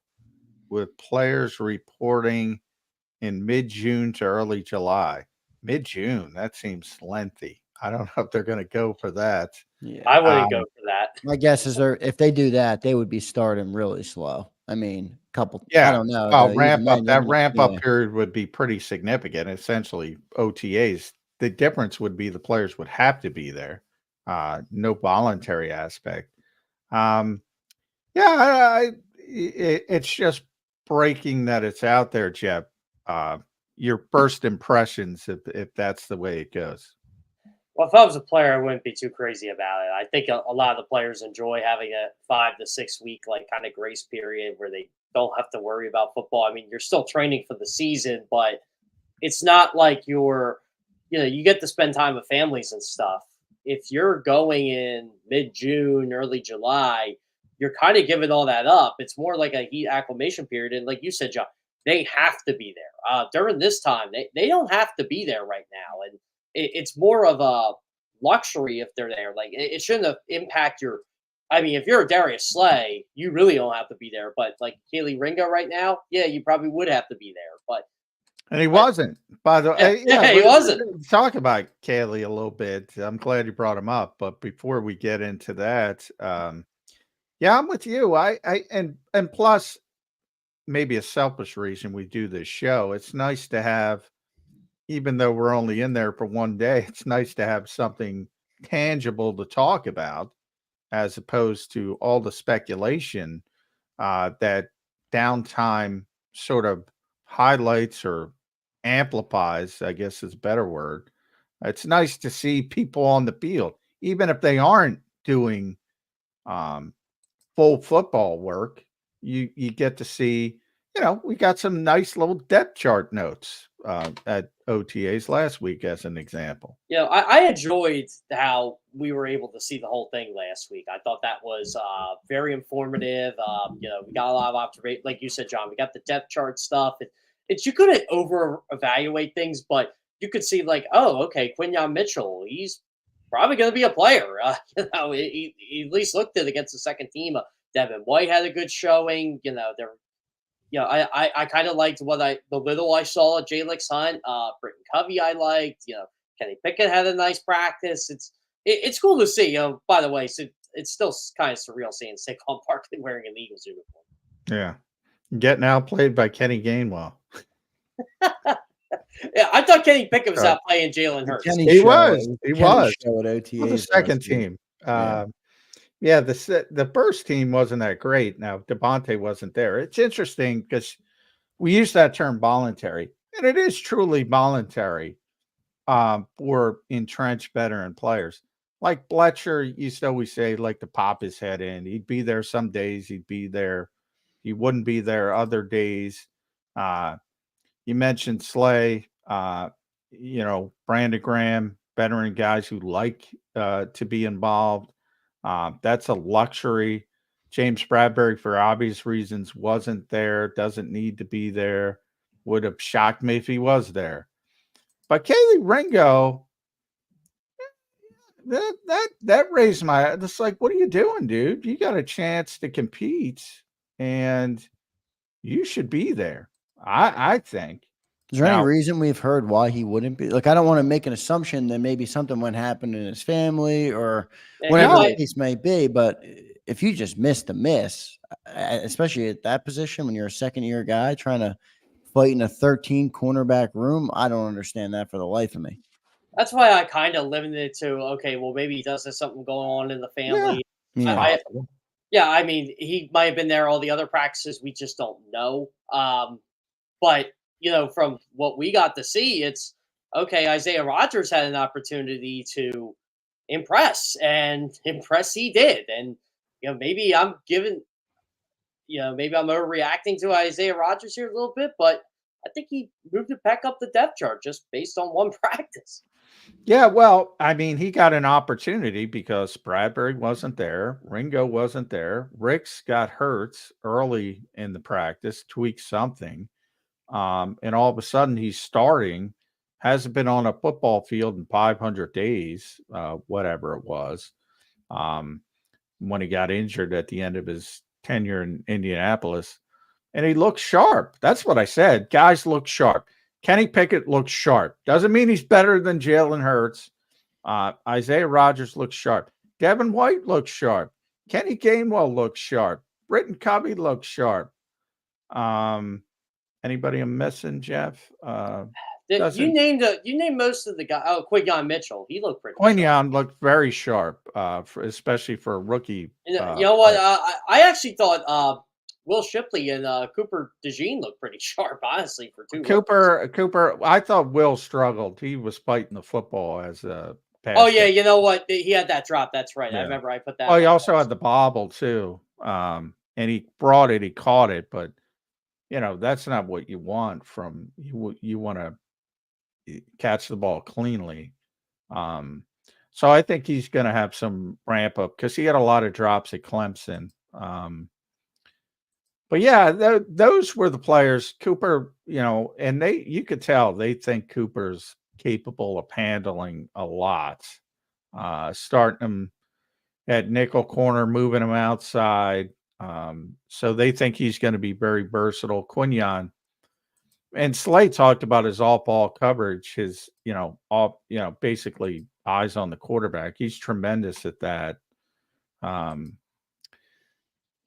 with players reporting in mid-June to early July. Mid-June, that seems lengthy. I don't know if they're going to go for that.
Yeah,
I wouldn't go for that.
My guess is if they do that, they would be starting really slow. I mean,
Yeah,
I don't know.
well, that ramp up period would be pretty significant. Essentially, OTAs, the difference would be the players would have to be there. No voluntary aspect. It's just breaking that it's out there, Jeff. Your first impressions, if that's the way it goes.
Well, if I was a player, I wouldn't be too crazy about it. I think a lot of the players enjoy having a 5 to 6 week kind of grace period where they don't have to worry about football. I mean, you're still training for the season, but it's not like you get to spend time with families and stuff. If you're going in mid-June, early July, you're kind of giving all that up. It's more like a heat acclimation period. And like you said, John, they have to be there. During this time, they don't have to be there right now. And it's more of a luxury if they're there. Like, it shouldn't impact your – I mean, if you're a Darius Slay, you really don't have to be there. But like Kelee Ringo right now, yeah, you probably would have to be there.
And he wasn't, by the way.
Yeah, he wasn't.
Talk about Kelee a little bit. I'm glad you brought him up. But before we get into that, I'm with you. And plus, maybe a selfish reason we do this show. It's nice to have, even though we're only in there for one day, it's nice to have something tangible to talk about, as opposed to all the speculation that downtime sort of highlights or amplifies, I guess is a better word. It's nice to see people on the field, even if they aren't doing full football work. You get to see, we got some nice little depth chart notes at OTAs last week, as an example.
I enjoyed how we were able to see the whole thing last week. I thought that was very informative. We got a lot of observation. Like you said, John, we got the depth chart stuff. You couldn't over evaluate things, but you could see Quinyon Mitchell, he's probably going to be a player. He at least looked it against the second team. Devin White had a good showing. I kind of liked the little I saw at Jalen Hunt. Britton Covey I liked. Kenny Pickett had a nice practice. It's cool to see. By the way, so it's still kind of surreal seeing Saquon Barkley wearing an Eagles uniform.
Yeah, getting outplayed by Kenny Gainwell.
Yeah, I thought Kenny Pickett was outplaying Jalen Hurts.
He was.
Show at OTA.
The second team. The first team wasn't that great. Now, Devontae wasn't there. It's interesting because we use that term voluntary, and it is truly voluntary for entrenched veteran players. Like Bletcher used to always say, like, to pop his head in. He'd be there some days. He'd be there. He wouldn't be there other days. You mentioned Slay, Brandon Graham, veteran guys who like to be involved. That's a luxury. James Bradberry, for obvious reasons, wasn't there, doesn't need to be there. Would have shocked me if he was there. But Kelee Ringo, that raised my. It's like, what are you doing, dude? You got a chance to compete, and you should be there. I think.
Is there any reason we've heard why he wouldn't be? Like, I don't want to make an assumption that maybe something went happen in his family or whatever the case may be. But if you just missed a miss, especially at that position when you're a second-year guy trying to fight in a 13 cornerback room, I don't understand that for the life of me.
That's why I kind of limited it to, okay, well, maybe he does have something going on in the family.
Yeah.
I mean, he might have been there all the other practices. We just don't know. But, from what we got to see, it's, okay, Isaiah Rodgers had an opportunity to impress, and impress he did. And, maybe I'm maybe I'm overreacting to Isaiah Rodgers here a little bit, but I think he moved it back up the depth chart just based on one practice.
Yeah, well, I mean, he got an opportunity because Bradberry wasn't there, Ringo wasn't there, Ricks got hurt early in the practice, tweaked something, and all of a sudden he's starting, hasn't been on a football field in 500 days, whatever it was, when he got injured at the end of his tenure in Indianapolis, and he looks sharp. That's what I said. Guys look sharp. Kenny Pickett looks sharp. Doesn't mean he's better than Jalen Hurts. Isaiah Rodgers looks sharp. Devin White looks sharp. Kenny Gainwell looks sharp. Britton Covey looks sharp. Anybody I'm missing, Jeff?
You named most of the guys. Oh, Quinyon Mitchell. He looked pretty.
Quinyon looked very sharp, especially for a rookie.
You know what? I actually thought Will Shipley and Cooper DeJean looked pretty sharp, honestly, for two.
Cooper. I thought Will struggled. He was fighting the football as a pass.
Oh yeah, you know what? He had that drop. That's right.
Yeah.
I remember I put that.
Oh, he also had the bobble too. And he brought it. He caught it, but that's not what you want from you. You want to catch the ball cleanly. So I think he's going to have some ramp up because he had a lot of drops at Clemson. But yeah, those were the players. Cooper, and you could tell they think Cooper's capable of handling a lot. Starting him at nickel corner, moving him outside. So they think he's going to be very versatile. Quinyon and Slay talked about his off-ball coverage, his, basically eyes on the quarterback. He's tremendous at that.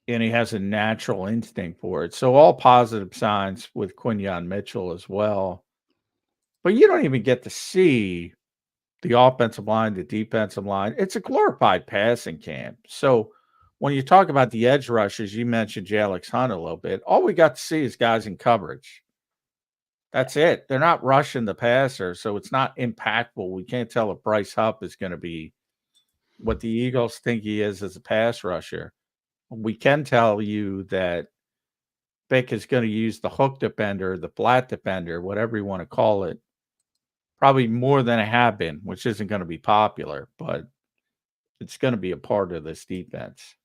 And he has a natural instinct for it. So all positive signs with Quinyon Mitchell as well. But you don't even get to see the offensive line, the defensive line. It's a glorified passing camp. So when you talk about the edge rushers, you mentioned Alex Hunt a little bit. All we got to see is guys in coverage. That's it. They're not rushing the passer, so it's not impactful. We can't tell if Bryce Hupp is going to be what the Eagles think he is as a pass rusher. We can tell you that Vic is going to use the hook defender, the flat defender, whatever you want to call it, probably more than it have been, which isn't going to be popular, but it's going to be a part of this defense.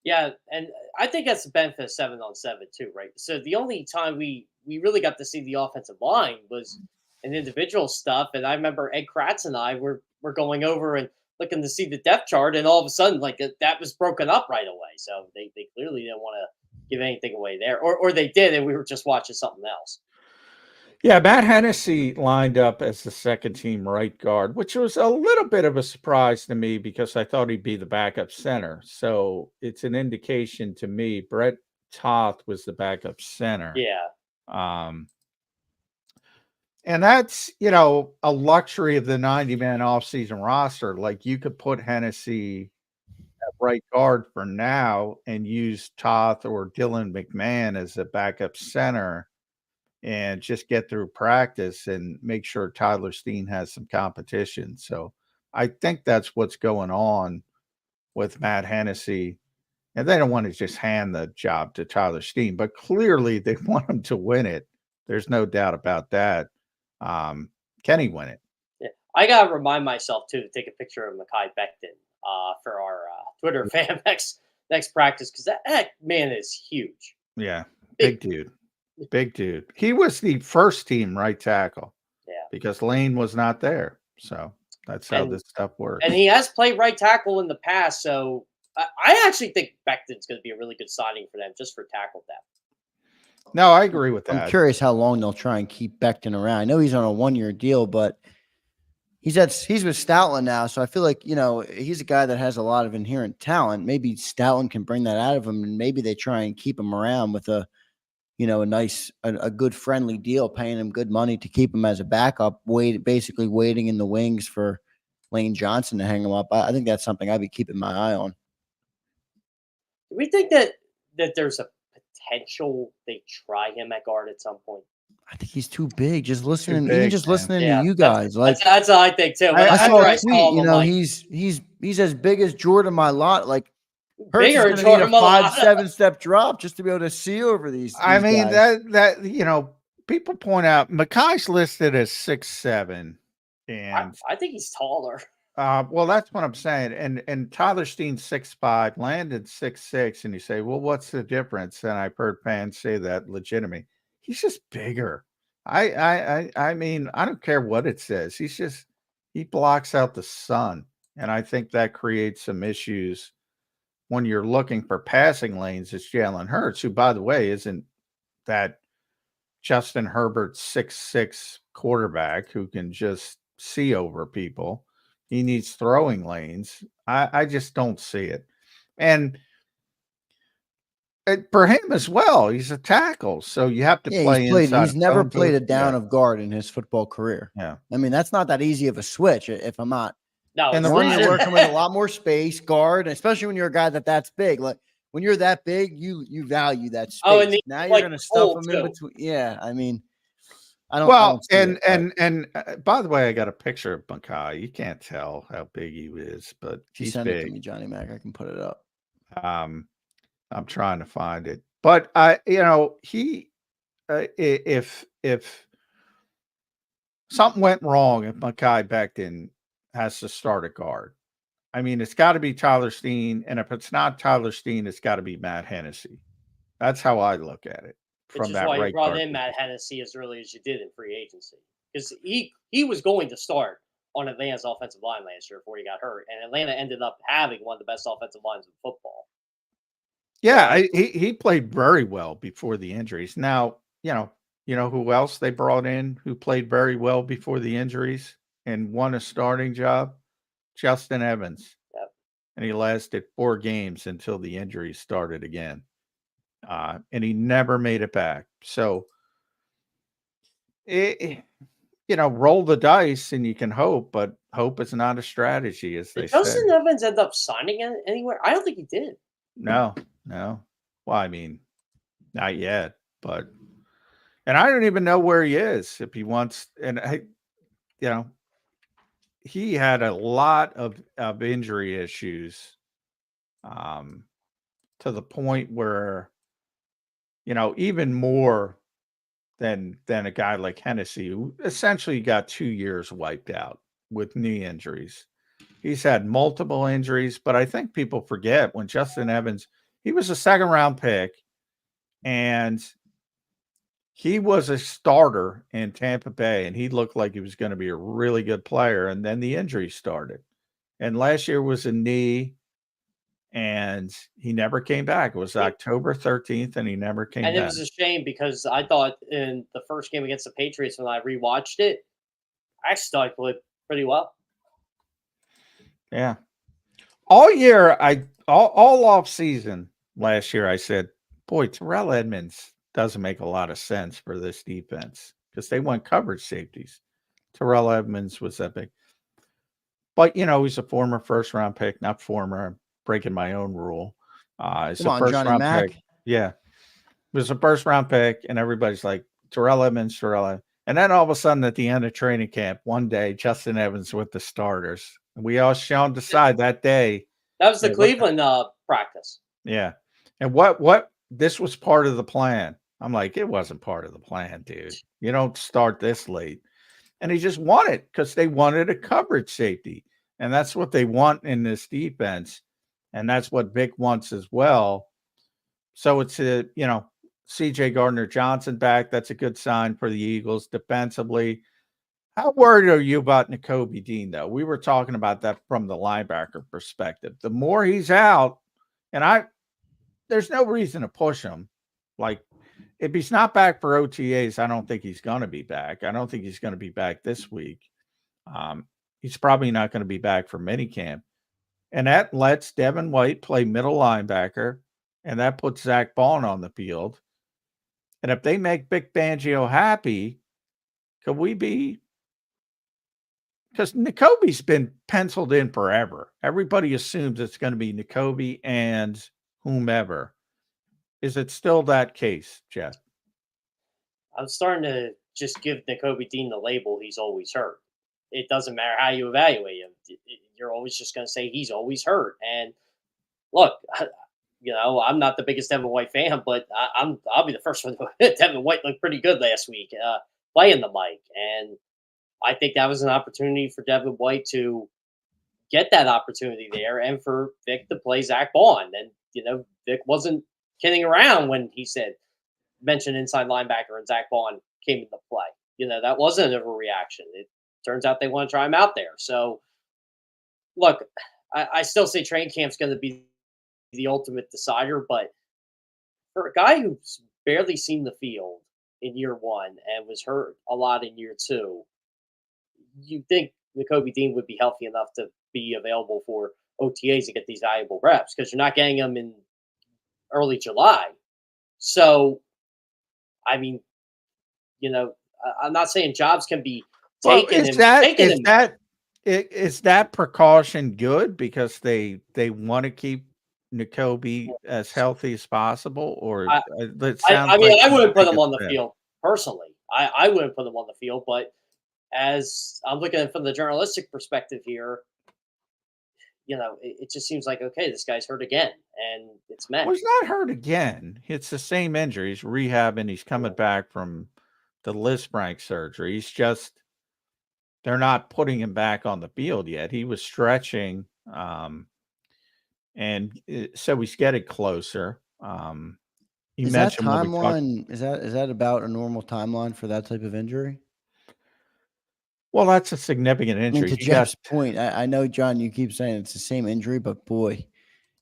Yeah, and I think that's the benefit of 7-on-7 too, right? So the only time we really got to see the offensive line was in individual stuff, and I remember Ed Kratz and I were going over and looking to see the depth chart, and all of a sudden, that was broken up right away. So they clearly didn't want to give anything away there, or they did, and we were just watching something else.
Yeah, Matt Hennessy lined up as the second-team right guard, which was a little bit of a surprise to me because I thought he'd be the backup center. So it's an indication to me Brett Toth was the backup center.
Yeah.
And that's, a luxury of the 90-man offseason roster. Like, you could put Hennessy at right guard for now and use Toth or Dylan McMahon as a backup center and just get through practice and make sure Tyler Steen has some competition. So I think that's what's going on with Matt Hennessy. And they don't want to just hand the job to Tyler Steen, but clearly they want him to win it. There's no doubt about that. Can he win it?
Yeah. I got to remind myself, too, to take a picture of Mekhi Becton for our Twitter fan next practice, because that man is huge.
Yeah, big dude. Big dude. He was the first team right tackle.
Yeah.
Because Lane was not there. So That's how this stuff works.
And he has played right tackle in the past, so I actually think Becton's going to be a really good signing for them just for tackle depth.
No, I agree with that.
I'm curious how long they'll try and keep Becton around. I know he's on a 1-year deal, but he's with Stoutland now, so I feel like, he's a guy that has a lot of inherent talent. Maybe Stoutland can bring that out of him, and maybe they try and keep him around with a good friendly deal, paying him good money to keep him as a backup, basically waiting in the wings for Lane Johnson to hang him up. I think that's something I'd be keeping my eye on.
Do we think that there's a potential they try him at guard at some point?
I think he's too big. Just listening,
big,
even just listening
Yeah,
to you guys,
that's what I think too.
I saw a tweet.
him, I'm like,
he's as big as Jordan Mailata. Like Hurts
bigger
is
than
going to need a
Jordan
5-7 step drop just to be able to see over these.
I mean,
guys.
that people point out Makai's listed as 6'7", and
I think he's taller.
well, that's what I'm saying. And Tyler Steen's 6'5", Landon's 6'6", and you say, well, what's the difference? And I've heard fans say that legitimately. He's just bigger. I mean, I don't care what it says. He blocks out the sun, and I think that creates some issues when you're looking for passing lanes. It's Jalen Hurts, who, by the way, isn't that Justin Herbert 6'6" quarterback who can just see over people. He needs throwing lanes. I just don't see it. And for him as well, he's a tackle, so you have to play inside.
He's never played a down
yeah.
of guard in his football career.
Yeah,
I mean, that's not that easy of a switch. If I'm not,
No,
and
it's
the one
not.
you're working with a lot more space, guard, especially when you're a guy that's big. Like when you're that big, you value that space.
Oh, and
now you're
like
going to stuff
full,
them in
too.
between. Yeah, I mean, I don't.
well,
I don't see it,
and by the way, I got a picture of Makai. You can't tell how big he is, but
you
he's
send
big.
it to me, Johnny Mac. I can put it up.
I'm trying to find it, but he, if something went wrong, if Makai Becton has to start a guard, I mean, it's got to be Tyler Steen, and if it's not Tyler Steen, it's got to be Matt Hennessy. That's how I look at it.
Which is why you brought in Matt Hennessy as early as you did in free agency, because he was going to start on Atlanta's offensive line last year before he got hurt, and Atlanta ended up having one of the best offensive lines in football.
Yeah, he played very well before the injuries. Now, you know who else they brought in who played very well before the injuries and won a starting job? Justin Evans.
Yep.
And he lasted 4 games until the injuries started again. And he never made it back. So, roll the dice and you can hope, but hope is not a strategy, as they
Did
say.
Justin Evans end up signing anywhere? I don't think he did.
No. Well, I mean, not yet, but, and I don't even know where he is if he wants, and he had a lot of injury issues, to the point where, even more than a guy like Hennessy, who essentially got 2 years wiped out with knee injuries. He's had multiple injuries, but I think people forget when Justin Evans, he was a 2nd-round pick, and he was a starter in Tampa Bay, and he looked like he was going to be a really good player, and then the injury started. And last year was a knee, and he never came back. It was October 13th, and he never came back.
And it was a shame because I thought in the first game against the Patriots, when I rewatched it, I thought he played pretty well.
Yeah. All year, all off season last year, I said, boy, Terrell Edmunds doesn't make a lot of sense for this defense because they want coverage safeties. Terrell Edmunds was that big. But, he's a former 1st-round pick, not former. I'm breaking my own rule. It's a 1st-round pick. Yeah. It was a 1st-round pick, and everybody's like, Terrell Edmunds. And then all of a sudden at the end of training camp, one day, Justin Evans with the starters. And we all shone aside that day.
That was the Cleveland practice.
Yeah. And what this was part of the plan. I'm like, it wasn't part of the plan, dude. You don't start this late. And he just won it because they wanted a coverage safety. And that's what they want in this defense. And that's what Vic wants as well. So it's CJ Gardner-Johnson back. That's a good sign for the Eagles defensively. How worried are you about Nakobe Dean, though? We were talking about that from the linebacker perspective. The more he's out, and there's no reason to push him. Like, if he's not back for OTAs, I don't think he's going to be back. I don't think he's going to be back this week. He's probably not going to be back for minicamp. And that lets Devin White play middle linebacker, and that puts Zach Bond on the field. And if they make Vic Fangio happy, could we be – because Nakobe's been penciled in forever. Everybody assumes it's going to be Nakobe and whomever. Is it still that case, Jeff?
I'm starting to just give Nakobe Dean the label he's always hurt. It doesn't matter how you evaluate him. You're always just going to say he's always hurt. And look, I'm not the biggest Devin White fan, but I'll be the first one to admit Devin White looked pretty good last week playing the mic. And I think that was an opportunity for Devin White to get that opportunity there and for Vic to play Zach Bond. And, Vic wasn't kidding around when he mentioned inside linebacker and Zach Bond came into play. That wasn't a reaction. It turns out they want to try him out there. So, look, I still say training camp's going to be the ultimate decider, but for a guy who's barely seen the field in year one and was hurt a lot in year two, you think Nakobe Dean would be healthy enough to be available for OTAs to get these valuable reps, because you're not getting them in early July. So, I mean, I'm not saying jobs can be taken.
Is that precaution good because they want to keep Nakobe as healthy as possible? Or
I wouldn't put him on the field personally. I wouldn't put him on the field, but as I'm looking at it from the journalistic perspective here, it just seems like, okay, this guy's hurt again, and it's meant.
Well, he's not hurt again. It's the same injury. He's rehabbing. He's coming back from the Lisfranc surgery. He's just, they're not putting him back on the field yet. He was stretching, and so he's getting closer.
Is that timeline? Is that about a normal timeline for that type of injury?
Well, that's a significant injury.
I mean, to Jeff's point, I know, John, you keep saying it's the same injury, but boy,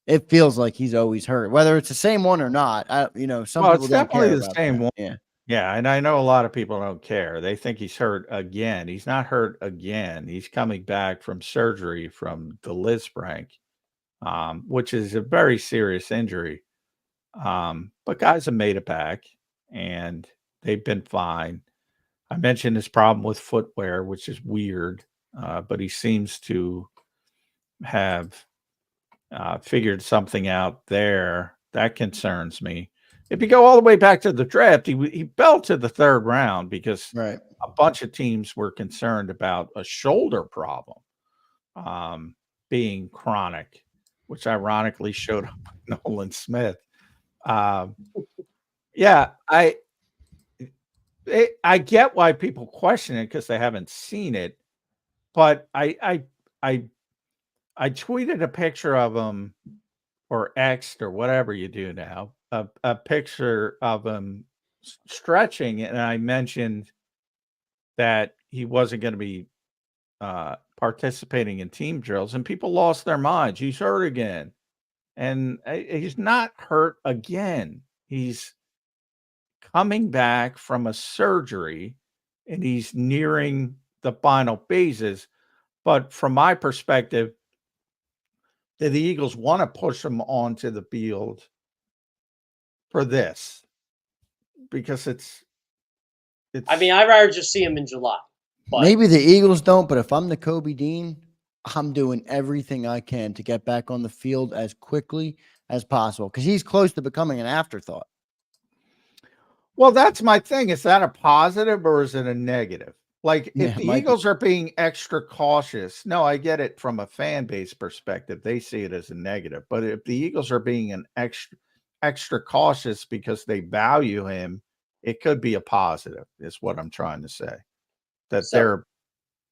it feels like he's always hurt. Whether it's the same one or not, some people
it's
don't
definitely
care
the
about
same
that.
one. Yeah, and I know a lot of people don't care. They think he's hurt again. He's not hurt again. He's coming back from surgery from the Lisfranc, which is a very serious injury. But guys have made it back, and they've been fine. I mentioned his problem with footwear, which is weird, but he seems to have figured something out there. That concerns me. If you go all the way back to the draft, he fell to the third round because a bunch of teams were concerned about a shoulder problem being chronic, which ironically showed up with Nolan Smith. I get why people question it because they haven't seen it, but I tweeted a picture of him, or X'd, or whatever you do now, a picture of him stretching, and I mentioned that he wasn't going to be participating in team drills, and people lost their minds. He's hurt again, and he's not hurt again. He's coming back from a surgery, and he's nearing the final phases. But from my perspective, the Eagles want to push him onto the field for this because it's.
I mean, I'd rather just see him in July.
But maybe the Eagles don't, but if I'm Nakobe Dean, I'm doing everything I can to get back on the field as quickly as possible because he's close to becoming an afterthought.
Well, that's my thing. Is that a positive or is it a negative? Like, if the Eagles are being extra cautious, no, I get it from a fan base perspective. They see it as a negative. But if the Eagles are being an extra cautious because they value him, it could be a positive, is what I'm trying to say. That they're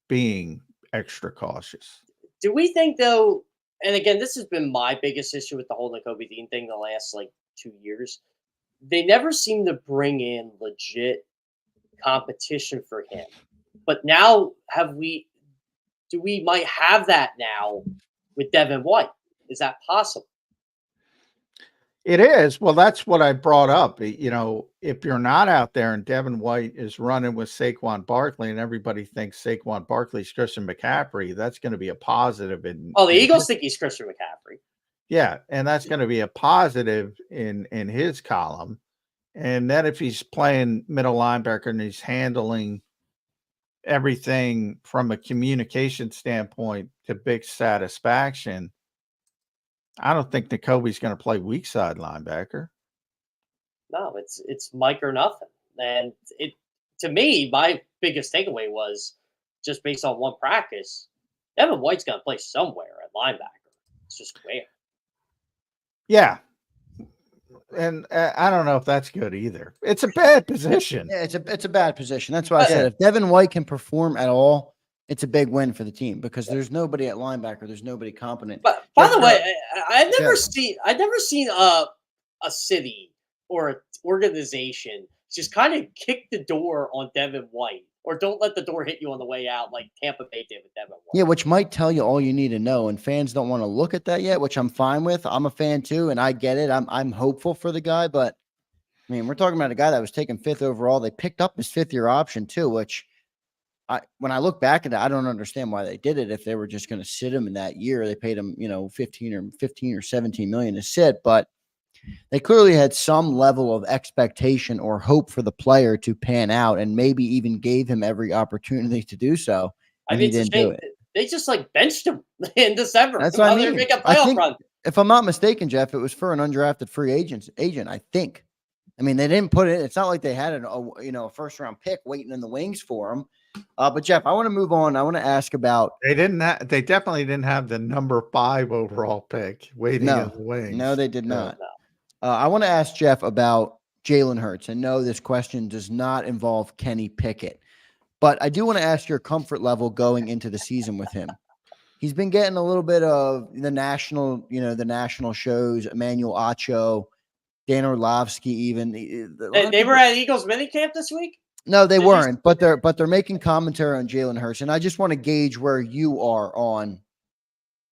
being extra cautious.
Do we think, though, and again, this has been my biggest issue with the whole Nakobe Dean thing the last, 2 years. They never seem to bring in legit competition for him. But now do we might have that now with Devin White? Is that possible?
It is. Well, that's what I brought up. If you're not out there and Devin White is running with Saquon Barkley and everybody thinks Saquon Barkley's Christian McCaffrey, that's going to be a positive.
The Eagles think he's Christian McCaffrey.
Yeah, and that's going to be a positive in his column. And then if he's playing middle linebacker and he's handling everything from a communication standpoint to big satisfaction, I don't think Nakobe's going to play weak side linebacker.
No, it's Mike or nothing. And to me, my biggest takeaway was just based on one practice, Devin White's going to play somewhere at linebacker. It's just where.
Yeah. And I don't know if that's good either. It's a bad position.
Yeah, it's a bad position. That's why I said if Devin White can perform at all, it's a big win for the team because there's nobody at linebacker. There's nobody competent.
But by the way, I've never seen a city or an organization just kind of kick the door on Devin White or don't let the door hit you on the way out like Tampa Bay did with Devin White.
Yeah, which might tell you all you need to know. And fans don't want to look at that yet, which I'm fine with. I'm a fan too, and I get it. I'm hopeful for the guy, but I mean, we're talking about a guy that was taken 5th overall. They picked up his 5th-year option too, which when I look back at it, I don't understand why they did it. If they were just going to sit him in that year, they paid him, 15 or 17 million to sit, but they clearly had some level of expectation or hope for the player to pan out and maybe even gave him every opportunity to do so. And he didn't do it.
They just benched him in December.
That's what I mean.
Make a playoff run.
If I'm not mistaken, Jeff, it was for an undrafted free agent, I think. I mean, they didn't put it. It's not like they had a first round pick waiting in the wings for him. But Jeff, I want to move on. I want to ask about.
They definitely didn't have the number 5 overall pick waiting in the wings.
No, they did not. No. I want to ask Jeff about Jalen Hurts. And no, this question does not involve Kenny Pickett, but I do want to ask your comfort level going into the season with him. He's been getting a little bit of the national shows, Emmanuel Acho, Dan Orlovsky, even.
They were at Eagles minicamp this week?
No, they weren't, but they're making commentary on Jalen Hurts. And I just want to gauge where you are on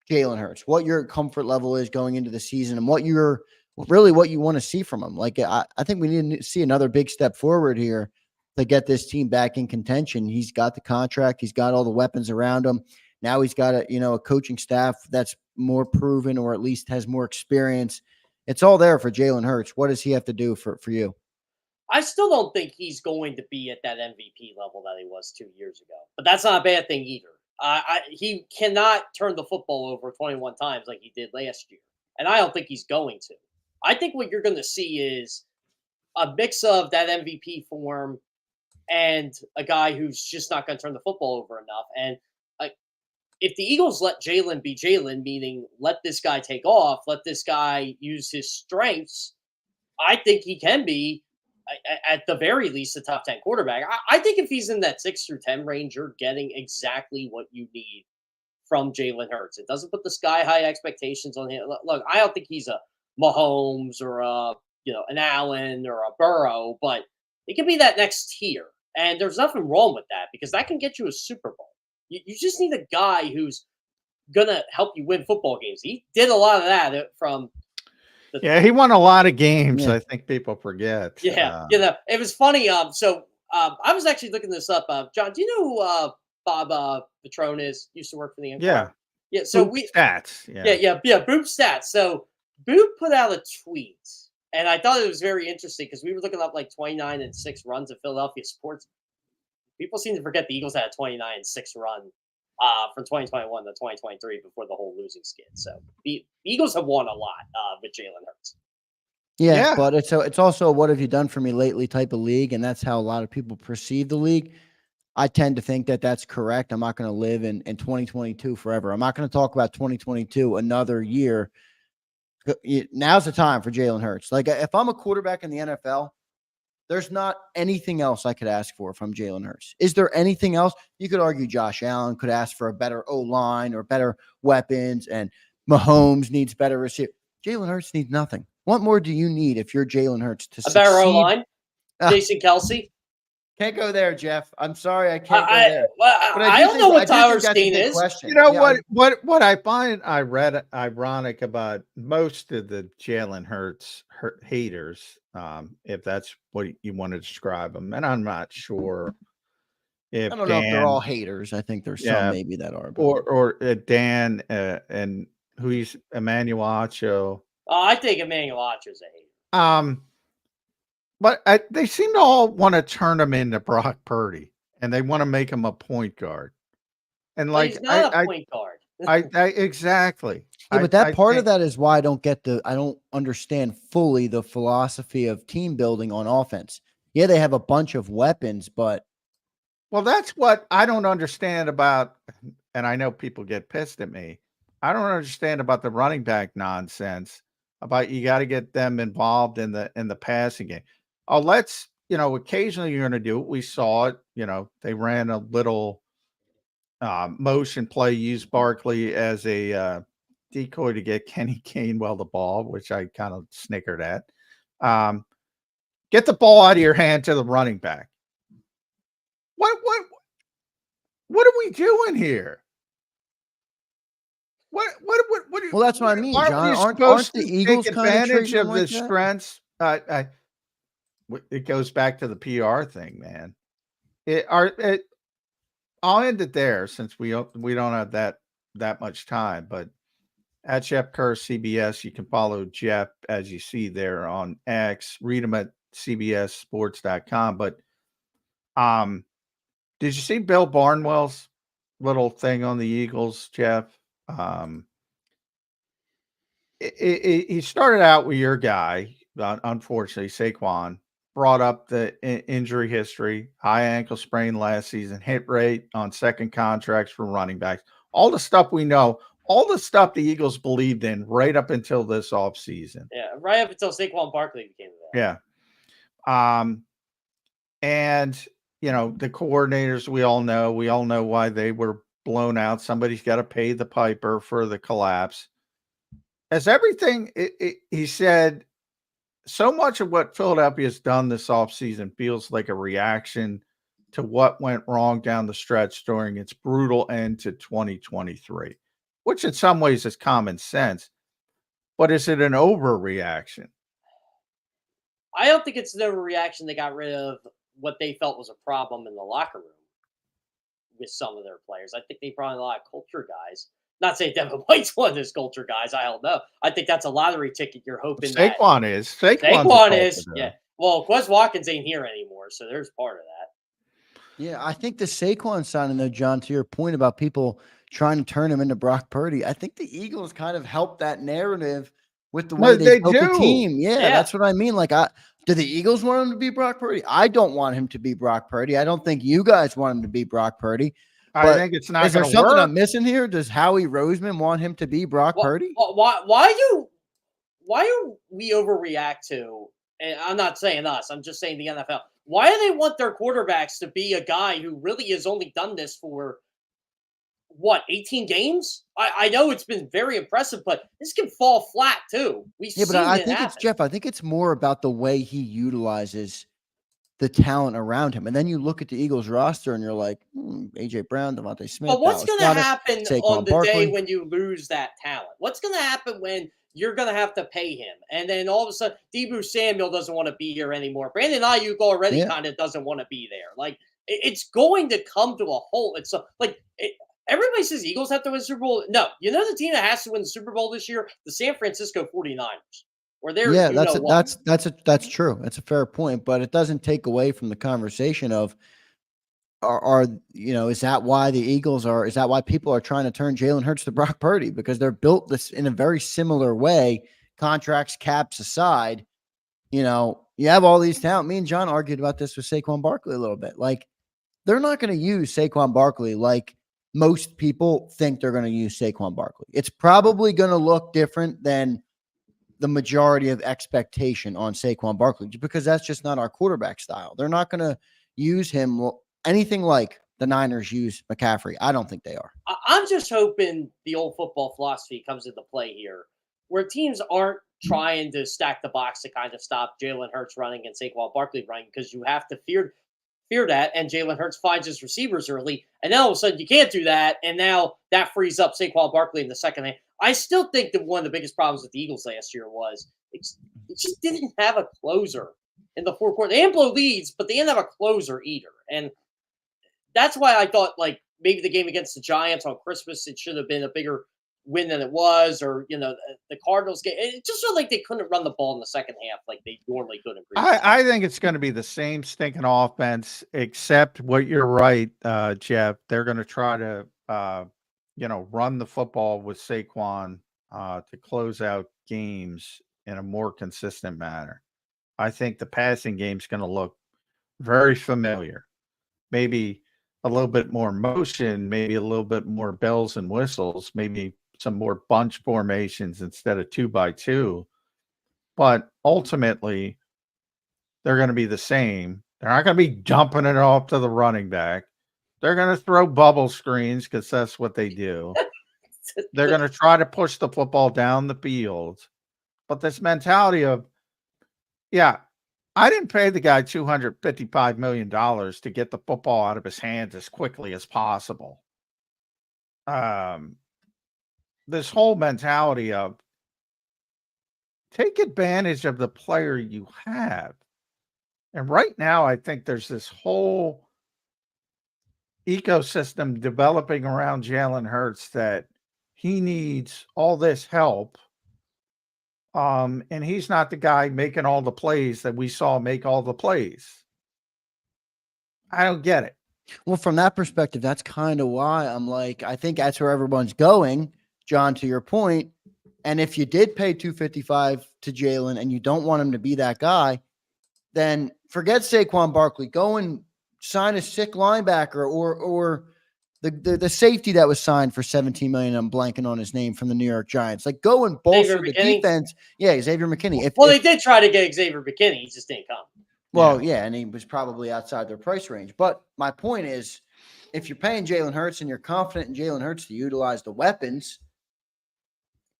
Jalen Hurts, what your comfort level is going into the season and what you want to see from him. I think we need to see another big step forward here to get this team back in contention. He's got the contract. He's got all the weapons around him. Now he's got a coaching staff that's more proven or at least has more experience. It's all there for Jalen Hurts. What does he have to do for you?
I still don't think he's going to be at that MVP level that he was 2 years ago, but that's not a bad thing either. He cannot turn the football over 21 times like he did last year, and I don't think he's going to. I think what you're going to see is a mix of that MVP form and a guy who's just not going to turn the football over enough. And if the Eagles let Jalen be Jalen, meaning let this guy take off, let this guy use his strengths, I think he can be, at the very least, a top 10 quarterback. I think if he's in that 6 through 10 range, you're getting exactly what you need from Jalen Hurts. It doesn't put the sky high expectations on him. Look, I don't think he's a Mahomes or an Allen or a Burrow, but it can be that next tier. And there's nothing wrong with that because that can get you a Super Bowl. You just need a guy who's going to help you win football games. He did a lot of that from.
He won a lot of games. Yeah. I think people forget.
Yeah. It was funny. I was actually looking this up. John, do you know who Bob Petrone is? Used to work for the Empire. Yeah. So
Boop Stats.
Yeah. Boop Stats. So Boop put out a tweet, and I thought it was very interesting because we were looking up 29-6 runs of Philadelphia sports. People seem to forget the Eagles had a 29-6 run from 2021 to 2023 before the whole losing skid. So the Eagles have won a lot with Jalen Hurts.
Yeah, but it's also a what have you done for me lately type of league, and that's how a lot of people perceive the league. I tend to think that that's correct. I'm not going to live in 2022 forever. I'm not going to talk about 2022 another year. Now's the time for Jalen Hurts. If I'm a quarterback in the NFL, there's not anything else I could ask for from Jalen Hurts. Is there anything else? You could argue Josh Allen could ask for a better O-line or better weapons, and Mahomes needs better receiver. Jalen Hurts needs nothing. What more do you need if you're Jalen Hurts to succeed?
A better O-line? Jason Kelce?
Can't go there, Jeff. I'm sorry, I can't go there. But
I don't know what Tyler Steen is.
Question.
You know what I find ironic about most of the Jalen Hurts haters, if that's what you want to describe them, and I'm not sure if
I don't know if they're all haters. I think there's some maybe that are. But.
Or Dan and who's Emmanuel Acho.
Oh, I think Emmanuel Acho's a hater.
But they seem to all want to turn him into Brock Purdy, and they want to make him a point guard. And like,
he's not a point guard.
Exactly.
Yeah, but that part of that is why I don't understand fully the philosophy of team building on offense. Yeah, they have a bunch of weapons, but.
Well, that's what I don't understand about, and I know people get pissed at me. I don't understand about the running back nonsense about you got to get them involved in the passing game. Oh, occasionally you're going to do it. We saw it, they ran a little motion play, used Barkley as a decoy to get Kenny Gainwell the ball, which I kind of snickered at. Get the ball out of your hand to the running back. What are we doing here? What
well, that's what I mean, John. Aren't the Eagles
take advantage of the
like
strengths? It goes back to the PR thing, man. I'll end it there since we don't have that much time. But at Jeff Kerr CBS, you can follow Jeff as you see there on X. Read him at cbssports.com. But did you see Bill Barnwell's little thing on the Eagles, Jeff? He started out with your guy, unfortunately, Saquon, brought up the injury history, high ankle sprain last season, hit rate on second contracts for running backs, all the stuff we know, all the stuff the Eagles believed in right up until this offseason.
Yeah, right up until Saquon Barkley became
that. Yeah. And, the coordinators, we all know why they were blown out. Somebody's got to pay the piper for the collapse. As everything, he said, so much of what Philadelphia has done this offseason feels like a reaction to what went wrong down the stretch during its brutal end to 2023, which in some ways is common sense. But is it an overreaction?
I don't think it's an overreaction. They got rid of what they felt was a problem in the locker room with some of their players. I think they brought in a lot of culture guys. Not saying Devin White's one of those culture guys. I don't know. I think that's a lottery ticket. You're hoping
Saquon is.
Saquon is. Yeah. Well, Quez Watkins ain't here anymore, so there's part of that.
Yeah, I think the Saquon signing, though, John, to your point about people trying to turn him into Brock Purdy, I think the Eagles kind of helped that narrative with the way they built the team. Yeah, that's what I mean. Like, do the Eagles want him to be Brock Purdy? I don't want him to be Brock Purdy. I don't think you guys want him to be Brock Purdy.
I think it's not.
Is there something I'm missing here? Does Howie Roseman want him to be Brock Purdy?
Why do we overreact to? And I'm not saying us. I'm just saying the NFL. Why do they want their quarterbacks to be a guy who really has only done this for 18 games? I know it's been very impressive, but this can fall flat too.
I think it's Jeff. I think it's more about the way he utilizes the talent around him. And then you look at the Eagles roster and you're like, AJ Brown, Devontae Smith.
But what's going to happen on the day when you lose that talent? What's going to happen when you're going to have to pay him? And then all of a sudden, Deebo Samuel doesn't want to be here anymore. Brandon Ayuk already kind of doesn't want to be there. Like, it's going to come to a halt. It's everybody says Eagles have to win the Super Bowl. No, the team that has to win the Super Bowl this year, the San Francisco 49ers.
That's true. That's a fair point, but it doesn't take away from the conversation of is that why the Eagles is that why people are trying to turn Jalen Hurts to Brock Purdy? Because they're built this in a very similar way, contracts, caps aside. You have all these talent. Me and John argued about this with Saquon Barkley a little bit. Like, they're not going to use Saquon Barkley like most people think they're going to use Saquon Barkley. It's probably going to look different than the majority of expectation on Saquon Barkley, because that's just not our quarterback style. They're not going to use him anything like the Niners use McCaffrey. I don't think they are.
I'm just hoping the old football philosophy comes into play here, where teams aren't trying to stack the box to kind of stop Jalen Hurts running and Saquon Barkley running, because you have to fear that, and Jalen Hurts finds his receivers early, and now all of a sudden you can't do that, and now that frees up Saquon Barkley in the second half. I still think that one of the biggest problems with the Eagles last year was it just didn't have a closer in the fourth quarter. They didn't blow leads, but they didn't have a closer either. And that's why I thought, like, maybe the game against the Giants on Christmas, it should have been a bigger win than it was, or, the Cardinals game. It just felt like they couldn't run the ball in the second half like they normally could.
I think it's going to be the same stinking offense, except what you're right, Jeff. They're going to try to, run the football with Saquon to close out games in a more consistent manner. I think the passing game's going to look very familiar. Maybe a little bit more motion, maybe a little bit more bells and whistles, maybe some more bunch formations instead of 2x2. But ultimately, they're going to be the same. They're not going to be dumping it off to the running back. They're going to throw bubble screens because that's what they do. They're going to try to push the football down the field. But this mentality of, I didn't pay the guy $255 million to get the football out of his hands as quickly as possible. This whole mentality of take advantage of the player you have. And right now, I think there's this whole ecosystem developing around Jalen Hurts that he needs all this help. And he's not the guy making all the plays that we saw make all the plays. I don't get it.
Well, from that perspective, that's kind of why I'm like, I think that's where everyone's going, John, to your point. And if you did pay $255 to Jalen and you don't want him to be that guy, then forget Saquon Barkley. Go and sign a sick linebacker or the safety that was signed for $17 million. I'm blanking on his name, from the New York Giants. Like, go and bolster the defense. Yeah, Xavier McKinney.
They did try to get Xavier McKinney. He just didn't come.
Well, yeah, and he was probably outside their price range. But my point is, if you're paying Jalen Hurts and you're confident in Jalen Hurts to utilize the weapons,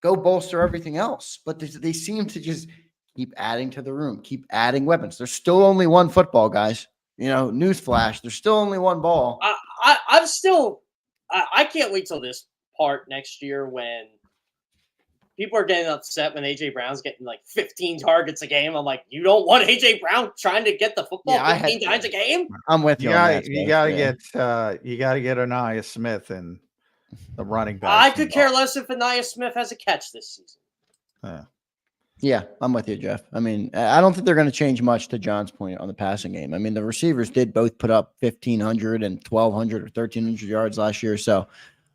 go bolster everything else. But they seem to just keep adding to the room, keep adding weapons. There's still only one football, guys. Newsflash, there's still only one ball.
I can't wait till this part next year when people are getting upset when A.J. Brown's getting like 15 targets a game. I'm like, you don't want A.J. Brown trying to get the football 15 times a game?
I'm with you.
You got to get Anaya Smith in the running back.
I could care less if Anaya Smith has a catch this season.
Yeah, I'm with you, Jeff. I mean, I don't think they're going to change much, to John's point, on the passing game. I mean, the receivers did both put up 1,500 and 1,200 or 1,300 yards last year. So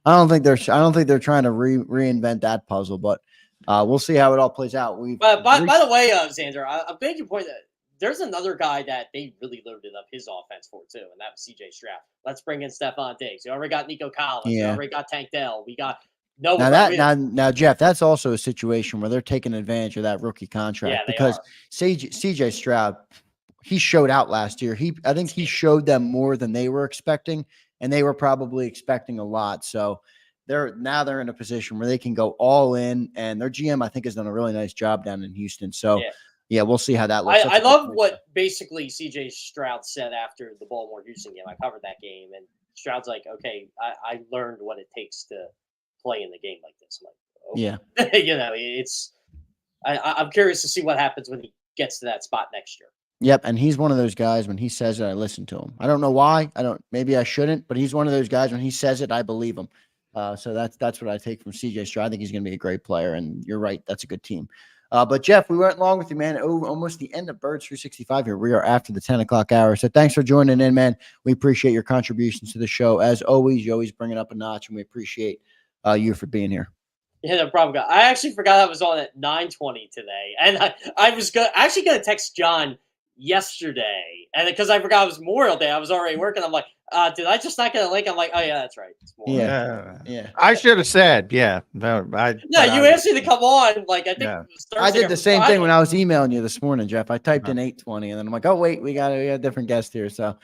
I don't think they're trying to reinvent that puzzle, but we'll see how it all plays out.
By the way, Zander, I'm glad you pointed that there's another guy that they really loaded up his offense for too, and that was C.J. Stroud. Let's bring in Stephon Diggs. We already got Nico Collins. We already got Tank Dell. We got now, Jeff, that's also a situation where they're taking advantage of that rookie contract because C.J. Stroud, he showed out last year. I think he showed them more than they were expecting, and they were probably expecting a lot. So they're in a position where they can go all in, and their GM, I think, has done a really nice job down in Houston. So yeah, we'll see how that looks. I love what basically C.J. Stroud said after the Baltimore-Houston game. I covered that game, and Stroud's like, okay, I learned what it takes to play in the game like this. I'm like, I'm curious to see what happens when he gets to that spot next year.
Yep, and he's one of those guys, when he says it, I listen to him. I don't know why. Maybe I shouldn't, but he's one of those guys, when he says it, I believe him. So that's what I take from C.J. Stroud. I think he's going to be a great player, and you're right, that's a good team. But Jeff, we went long with you, man. Almost the end of Birds 365 here. We are after the 10 o'clock hour. So thanks for joining in, man. We appreciate your contributions to the show. As always, you always bring it up a notch, and we appreciate you for being here.
Yeah, no problem. I actually forgot I was on at 9:20 today, and I was actually going to text John yesterday, and because I forgot it was Memorial Day, I was already working. I'm like, did I just not get a link? I'm like, oh yeah, that's right.
Yeah.
I should have said, you asked
me to come on. Like, I think it was Thursday.
I did the same
Friday.
thing when I was emailing you this morning, Jeff. I typed in 8:20, and then I'm like, oh wait, we got a different guest here. So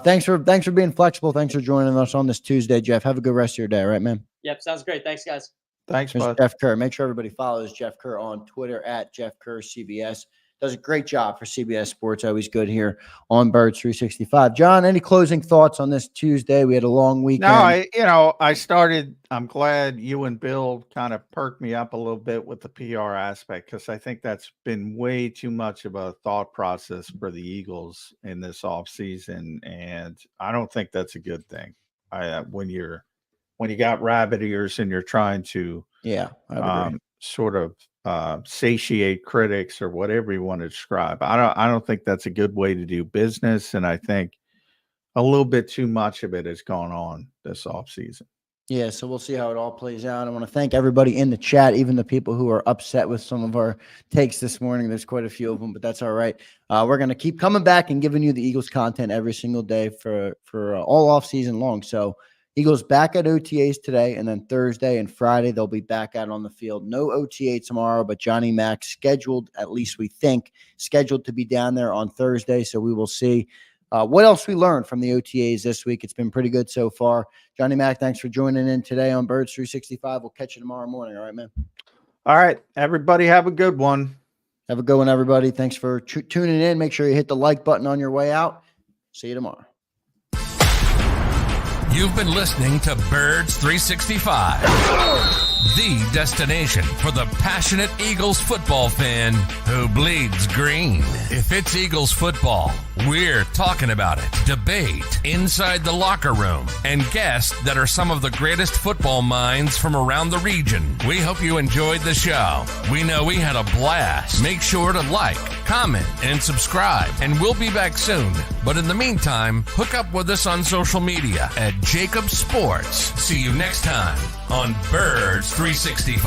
thanks for being flexible. Thanks for joining us on this Tuesday, Jeff. Have a good rest of your day, all right, man?
Yep, sounds great. Thanks, guys.
Thanks, bud.
Jeff Kerr. Make sure everybody follows Jeff Kerr on Twitter at Jeff Kerr CBS. does a great job for CBS Sports. Always good here on Birds 365. John, any closing thoughts on this Tuesday? We had a long weekend.
No, I'm glad you and Bill kind of perked me up a little bit with the PR aspect, because I think that's been way too much of a thought process for the Eagles in this offseason, and I don't think that's a good thing. When you got rabbit ears and you're trying to sort of satiate critics or whatever you want to describe. I don't think that's a good way to do business, and I think a little bit too much of it has gone on this offseason.
Yeah, so we'll see how it all plays out. I want to thank everybody in the chat, even the people who are upset with some of our takes this morning. There's quite a few of them, but that's all right. We're going to keep coming back and giving you the Eagles content every single day for all off season long. So Eagles back at OTAs today, and then Thursday and Friday they'll be back out on the field. No OTA tomorrow, but Johnny Mac scheduled, at least we think, scheduled to be down there on Thursday. So we will see what else we learned from the OTAs this week. It's been pretty good so far. Johnny Mac, thanks for joining in today on Birds 365. We'll catch you tomorrow morning. All right, man?
All right. Everybody have a good one.
Have a good one, everybody. Thanks for tuning in. Make sure you hit the like button on your way out. See you tomorrow.
You've been listening to Birds 365, the destination for the passionate Eagles football fan who bleeds green. If it's Eagles football, we're talking about it. Debate, inside the locker room, and guests that are some of the greatest football minds from around the region. We hope you enjoyed the show. We know we had a blast. Make sure to like, comment, and subscribe, and we'll be back soon. But in the meantime, hook up with us on social media at JAKIB Sports. See you next time on Birds 365.